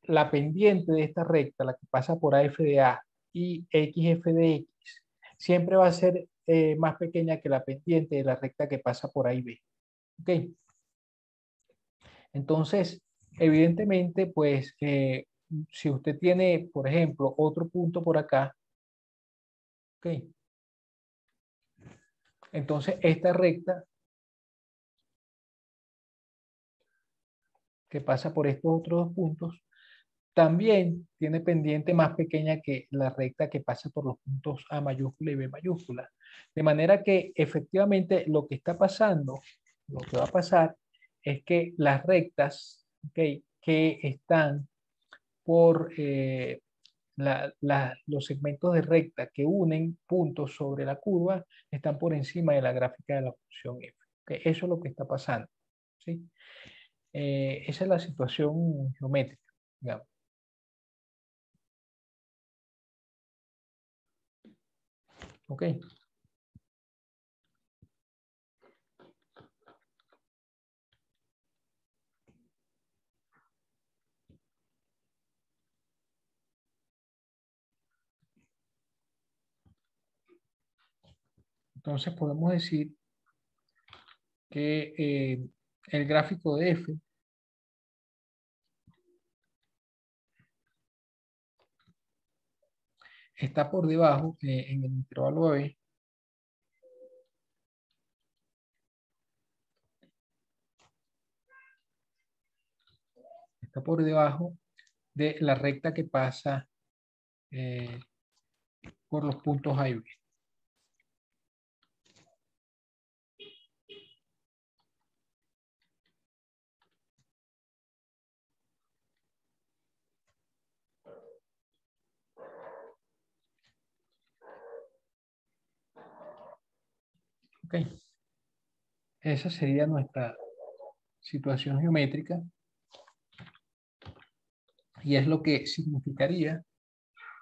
la pendiente de esta recta, la que pasa por AF de A y XF de X, siempre va a ser más pequeña que la pendiente de la recta que pasa por A y B. ¿Ok? Entonces, evidentemente, pues, si usted tiene, por ejemplo, otro punto por acá, ¿ok? Entonces, esta recta que pasa por estos otros dos puntos, también tiene pendiente más pequeña que la recta que pasa por los puntos A mayúscula y B mayúscula. De manera que efectivamente lo que está pasando, lo que va a pasar, es que las rectas, ¿okay?, que están por los segmentos de recta que unen puntos sobre la curva están por encima de la gráfica de la función f. ¿Okay? Eso es lo que está pasando. ¿Sí? Esa es la situación geométrica, digamos. ¿Ok? Entonces podemos decir que el gráfico de f está por debajo en el intervalo AB, está por debajo de la recta que pasa eh, por los puntos A y B. ¿Ok? Esa sería nuestra situación geométrica y es lo que significaría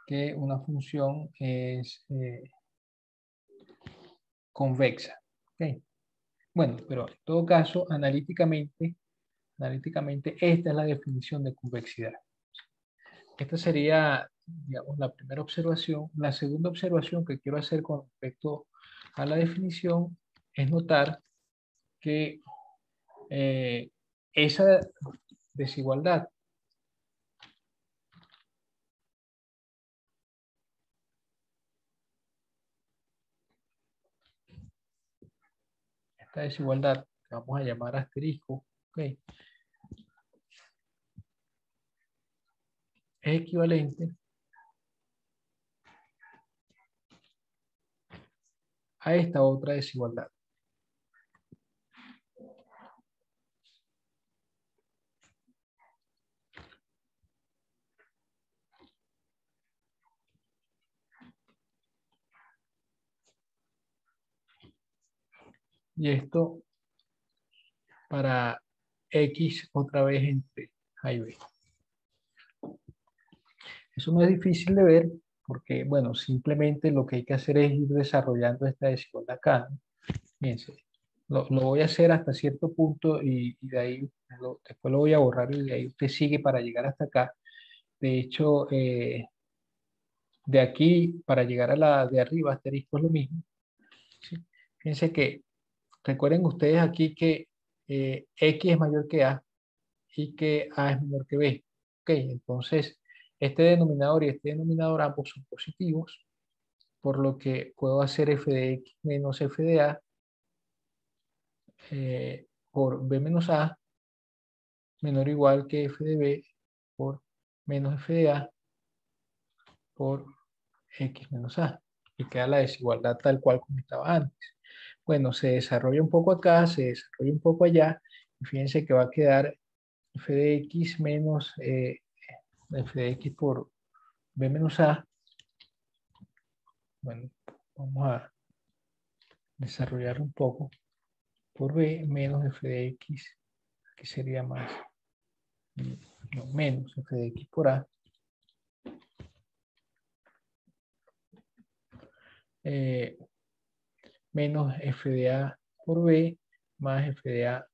que una función es convexa. ¿Okay? Bueno, pero en todo caso, analíticamente, esta es la definición de convexidad. Esta sería, digamos, la primera observación. La segunda observación que quiero hacer con respecto a la definición es notar que esa desigualdad esta desigualdad que vamos a llamar asterisco, ¿okay?, es equivalente a esta otra desigualdad. Y esto para X otra vez entre A y B. Eso no es difícil de ver porque, bueno, simplemente lo que hay que hacer es ir desarrollando esta desigualdad acá, ¿no? Fíjense, lo voy a hacer hasta cierto punto y de ahí después lo voy a borrar y de ahí usted sigue para llegar hasta acá. De hecho, de aquí para llegar a la de arriba, asterisco es lo mismo. ¿Sí? Fíjense que recuerden ustedes aquí que X es mayor que A y que A es menor que B. Ok, entonces este denominador y este denominador ambos son positivos, por lo que puedo hacer f de X menos f de A por B menos A menor o igual que f de B por menos f de A por X menos A. Y queda la desigualdad tal cual como estaba antes. Bueno, se desarrolla un poco acá, se desarrolla un poco allá, y fíjense que va a quedar f de X menos f de x por b menos a. Bueno, vamos a desarrollar un poco. Por b menos f de x. Aquí sería más. No, menos f de x por a. Menos f de a por b más f de a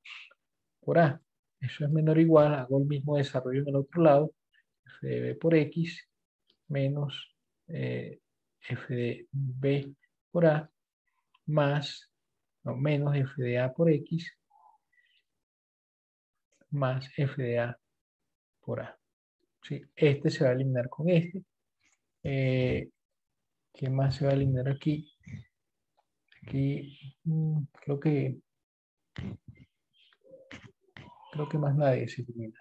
por a. Eso es menor o igual, hago el mismo desarrollo en el otro lado, f de b por x menos f de b por a más, no, menos f de a por x más f de a por a. ¿Sí? Este se va a eliminar con este. ¿Qué más se va a eliminar aquí? Aquí creo que más nadie se elimina.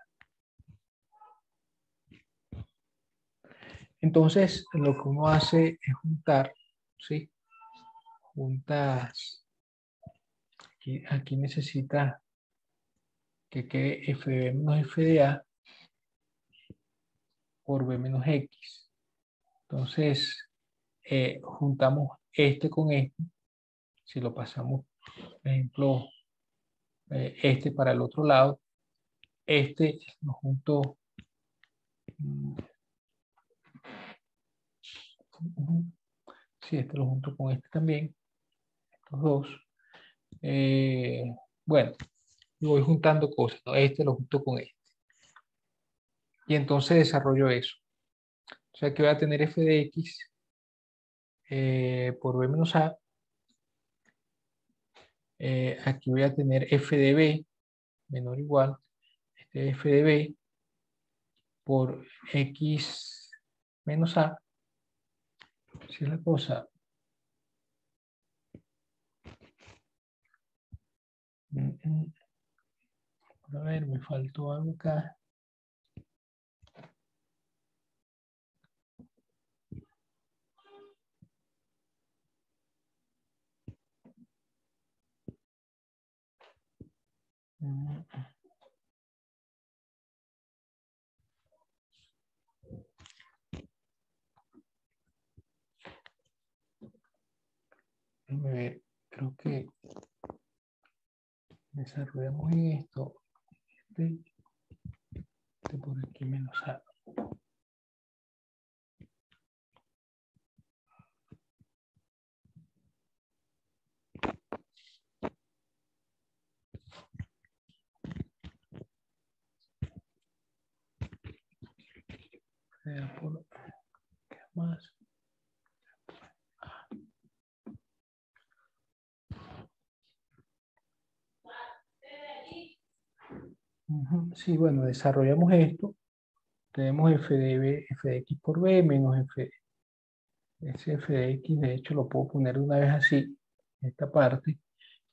Entonces, lo que uno hace es juntar, ¿sí? Juntas, aquí necesita que quede f de b menos f de a por b menos x. Entonces, juntamos este con este. Si lo pasamos, por ejemplo, este para el otro lado, este lo junto. Sí, este lo junto con este también. Estos dos. Bueno, voy juntando cosas, ¿no? Este lo junto con este. Y entonces desarrollo eso. O sea que voy a tener f de x por b menos a. Aquí voy a tener f de b menor o igual. Este f de b por x menos a. Si es la cosa. A ver, me faltó algo acá. Déjame ver, creo que desarrollamos en esto. Este por aquí menos a. Por, ¿qué más? Sí, bueno, desarrollamos esto. Tenemos f de b, f de x por b menos f. Ese f de x, de hecho, lo puedo poner de una vez así, esta parte.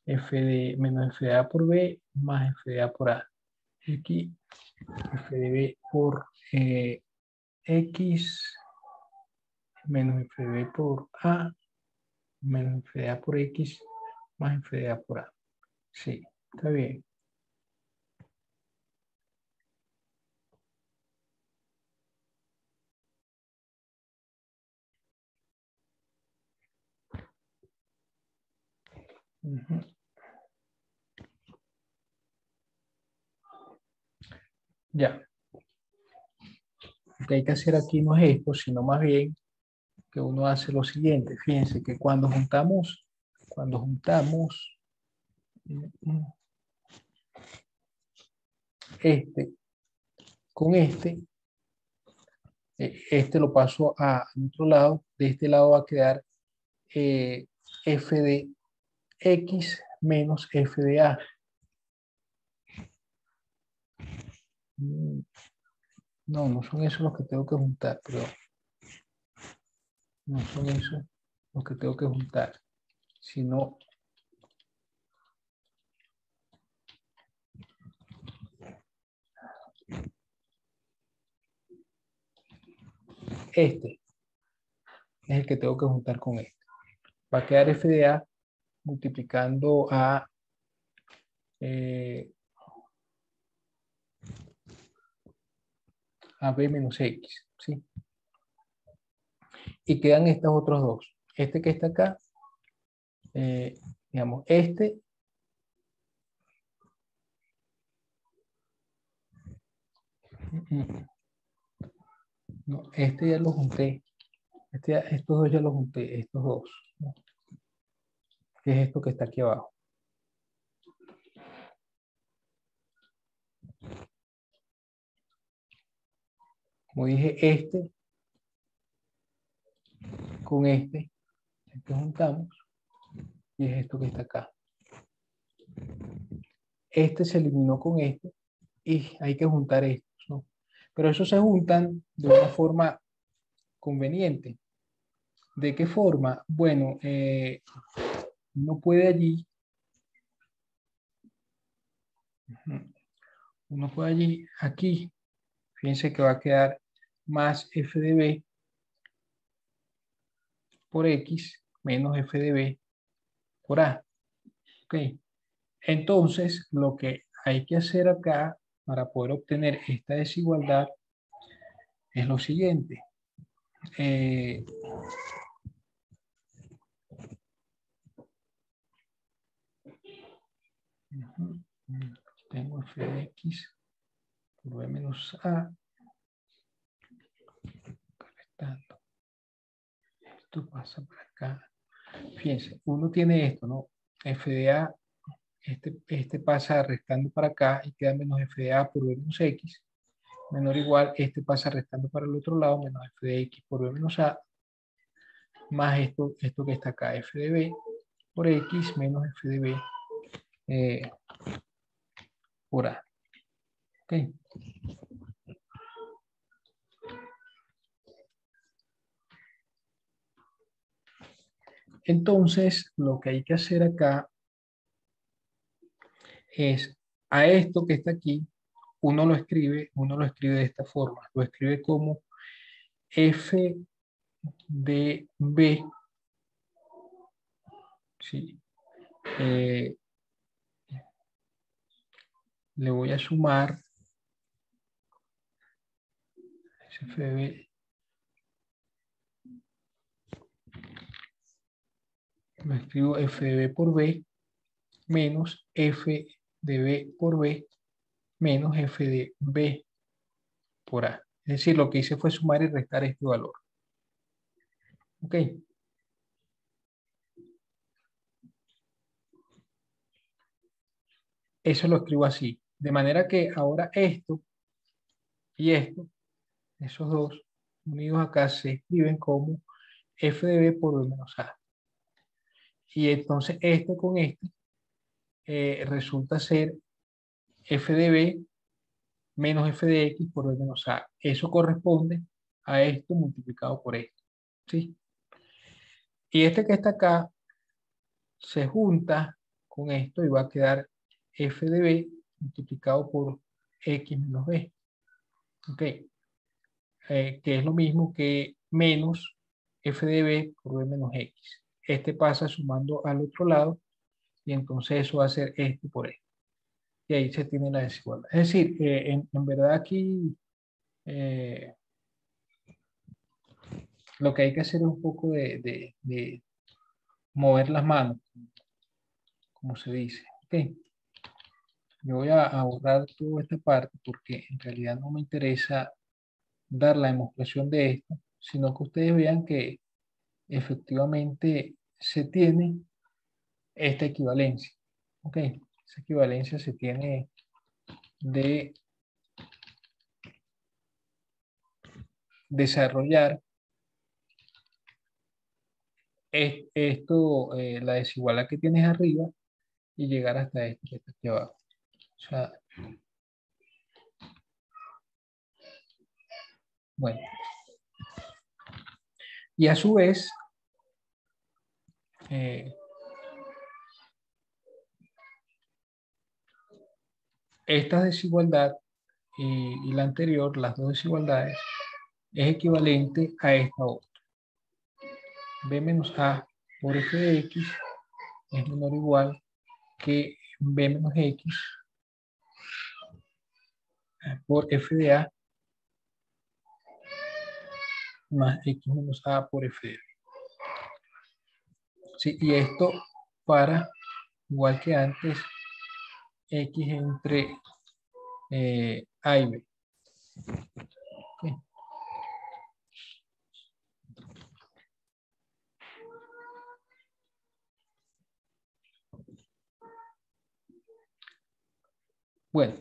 F de menos f de a por b más f de a por a. Aquí, f de b por x menos f de b por a menos f de a por x más f de a por a. Sí, está bien. Ya. Lo que hay que hacer aquí no es esto, sino más bien que uno hace lo siguiente. Fíjense que cuando juntamos este con este lo paso al otro lado. De este lado va a quedar f de x menos f de a. No, no son esos los que tengo que juntar, pero no son esos los que tengo que juntar, sino este es el que tengo que juntar con este. Va a quedar f de a multiplicando a a b menos x, ¿sí? Y quedan estos otros dos. Este que está acá, digamos, este no, este ya lo junté. Estos dos ya los junté, estos dos, ¿no? Que es esto que está aquí abajo. Como dije, este con este juntamos, y es esto que está acá. Este se eliminó con este, y hay que juntar estos, ¿no? Pero esos se juntan de una forma conveniente. ¿De qué forma? Bueno, uno puede allí, aquí, fíjense que va a quedar más f de b por x menos f de b por a. ¿Ok? Entonces, lo que hay que hacer acá para poder obtener esta desigualdad es lo siguiente. Tengo f de x por b menos a. Restando. Esto pasa por acá. Fíjense, uno tiene esto, ¿no? F de a, este pasa restando para acá y queda menos f de a por b menos x, menor o igual, este pasa restando para el otro lado, menos f de x por b menos a, más esto que está acá, f de b por x menos f de b por a. ¿Ok? Entonces, lo que hay que hacer acá es a esto que está aquí, uno lo escribe de esta forma, lo escribe como f de b, ¿sí? Le voy a sumar f de b, lo escribo f de b por b menos f de b por b menos f de b por a. Es decir, lo que hice fue sumar y restar este valor. ¿Ok? Eso lo escribo así. De manera que ahora esto y esto, esos dos unidos acá, se escriben como f de b por b menos a. Y entonces este con este resulta ser f de b menos f de x por b menos a. Eso corresponde a esto multiplicado por esto, ¿sí? Y este que está acá se junta con esto y va a quedar f de b multiplicado por x menos b. ¿Ok? Que es lo mismo que menos f de b por b menos x. Este pasa sumando al otro lado y entonces eso va a ser este por este. Y ahí se tiene la desigualdad. Es decir, en verdad aquí lo que hay que hacer es un poco de mover las manos, como se dice. ¿Ok? Yo voy a borrar toda esta parte porque en realidad no me interesa dar la demostración de esto, sino que ustedes vean que efectivamente se tiene esta equivalencia. ¿Ok? Esa equivalencia se tiene de desarrollar esto, la desigualdad que tienes arriba y llegar hasta esto que está aquí abajo. O sea, bueno. Y a su vez, esta desigualdad y la anterior, las dos desigualdades, es equivalente a esta otra. B menos A por f de x es menor o igual que B menos X por f de A más X menos A por F de B. Sí, y esto para, igual que antes, X entre A y B. Okay. Bueno,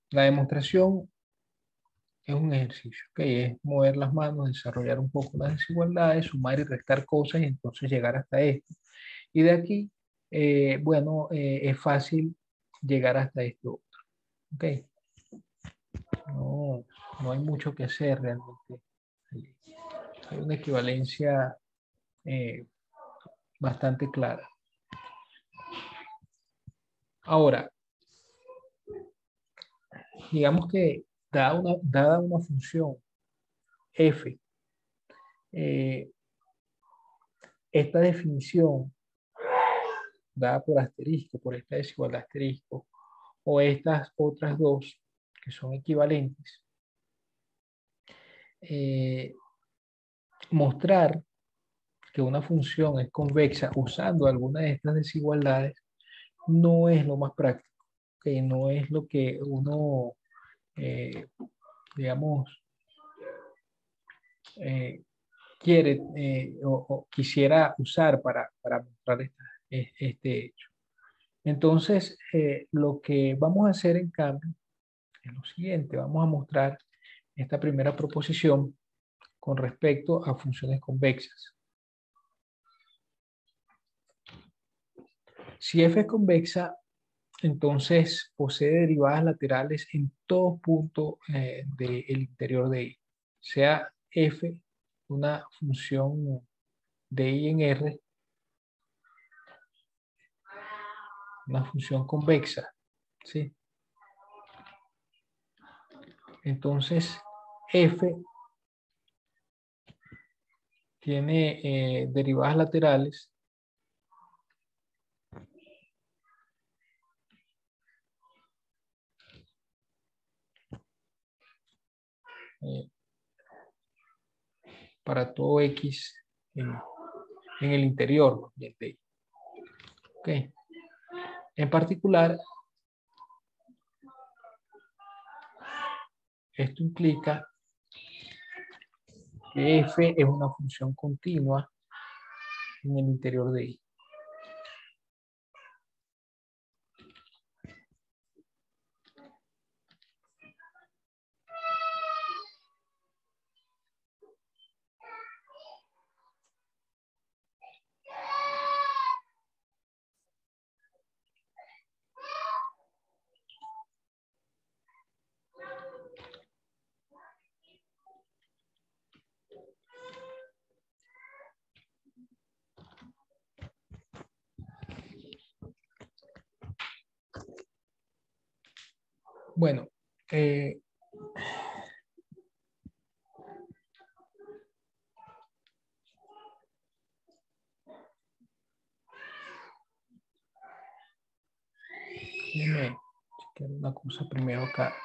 la demostración es un ejercicio, que es mover las manos, desarrollar un poco las desigualdades, sumar y restar cosas y entonces llegar hasta esto. Y de aquí, bueno, es fácil llegar hasta esto otro. ¿Ok? No, no hay mucho que hacer realmente. Hay una equivalencia bastante clara. Ahora, digamos que dada una función f, esta definición dada por asterisco, por esta desigualdad asterisco, o estas otras dos que son equivalentes, mostrar que una función es convexa usando alguna de estas desigualdades no es lo más práctico, que no es lo que uno, digamos, quiere o quisiera usar para mostrar este hecho. Entonces, lo que vamos a hacer en cambio es lo siguiente, vamos a mostrar esta primera proposición con respecto a funciones convexas. Si f es convexa, entonces posee derivadas laterales en todo punto del interior de I. Sea f una función de I en R, una función convexa, ¿sí? Entonces, f tiene derivadas laterales eh, para todo X en el interior de I. Okay. En particular, esto implica que f es una función continua en el interior de I. Bueno, déjeme chequear una cosa primero acá.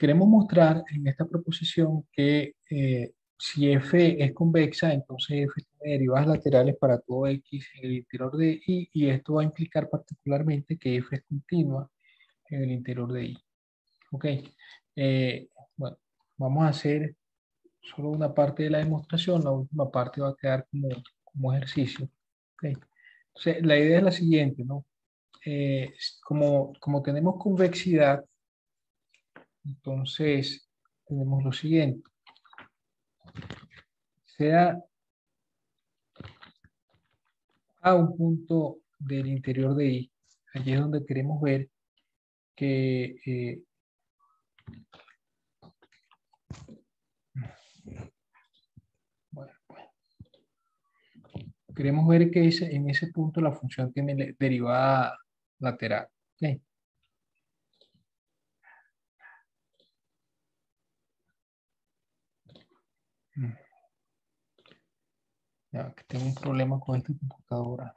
Queremos mostrar en esta proposición que si f es convexa, entonces f tiene derivadas laterales para todo x en el interior de y, y esto va a implicar particularmente que f es continua en el interior de i. Ok. Bueno, vamos a hacer solo una parte de la demostración, la última parte va a quedar como ejercicio. Ok. Entonces, la idea es la siguiente, ¿no? Como tenemos convexidad, entonces tenemos lo siguiente. Sea a un punto del interior de I, allí es donde queremos ver que bueno, queremos ver que en ese punto la función tiene derivada lateral. ¿Ok? Ya, que tengo un problema con esta computadora.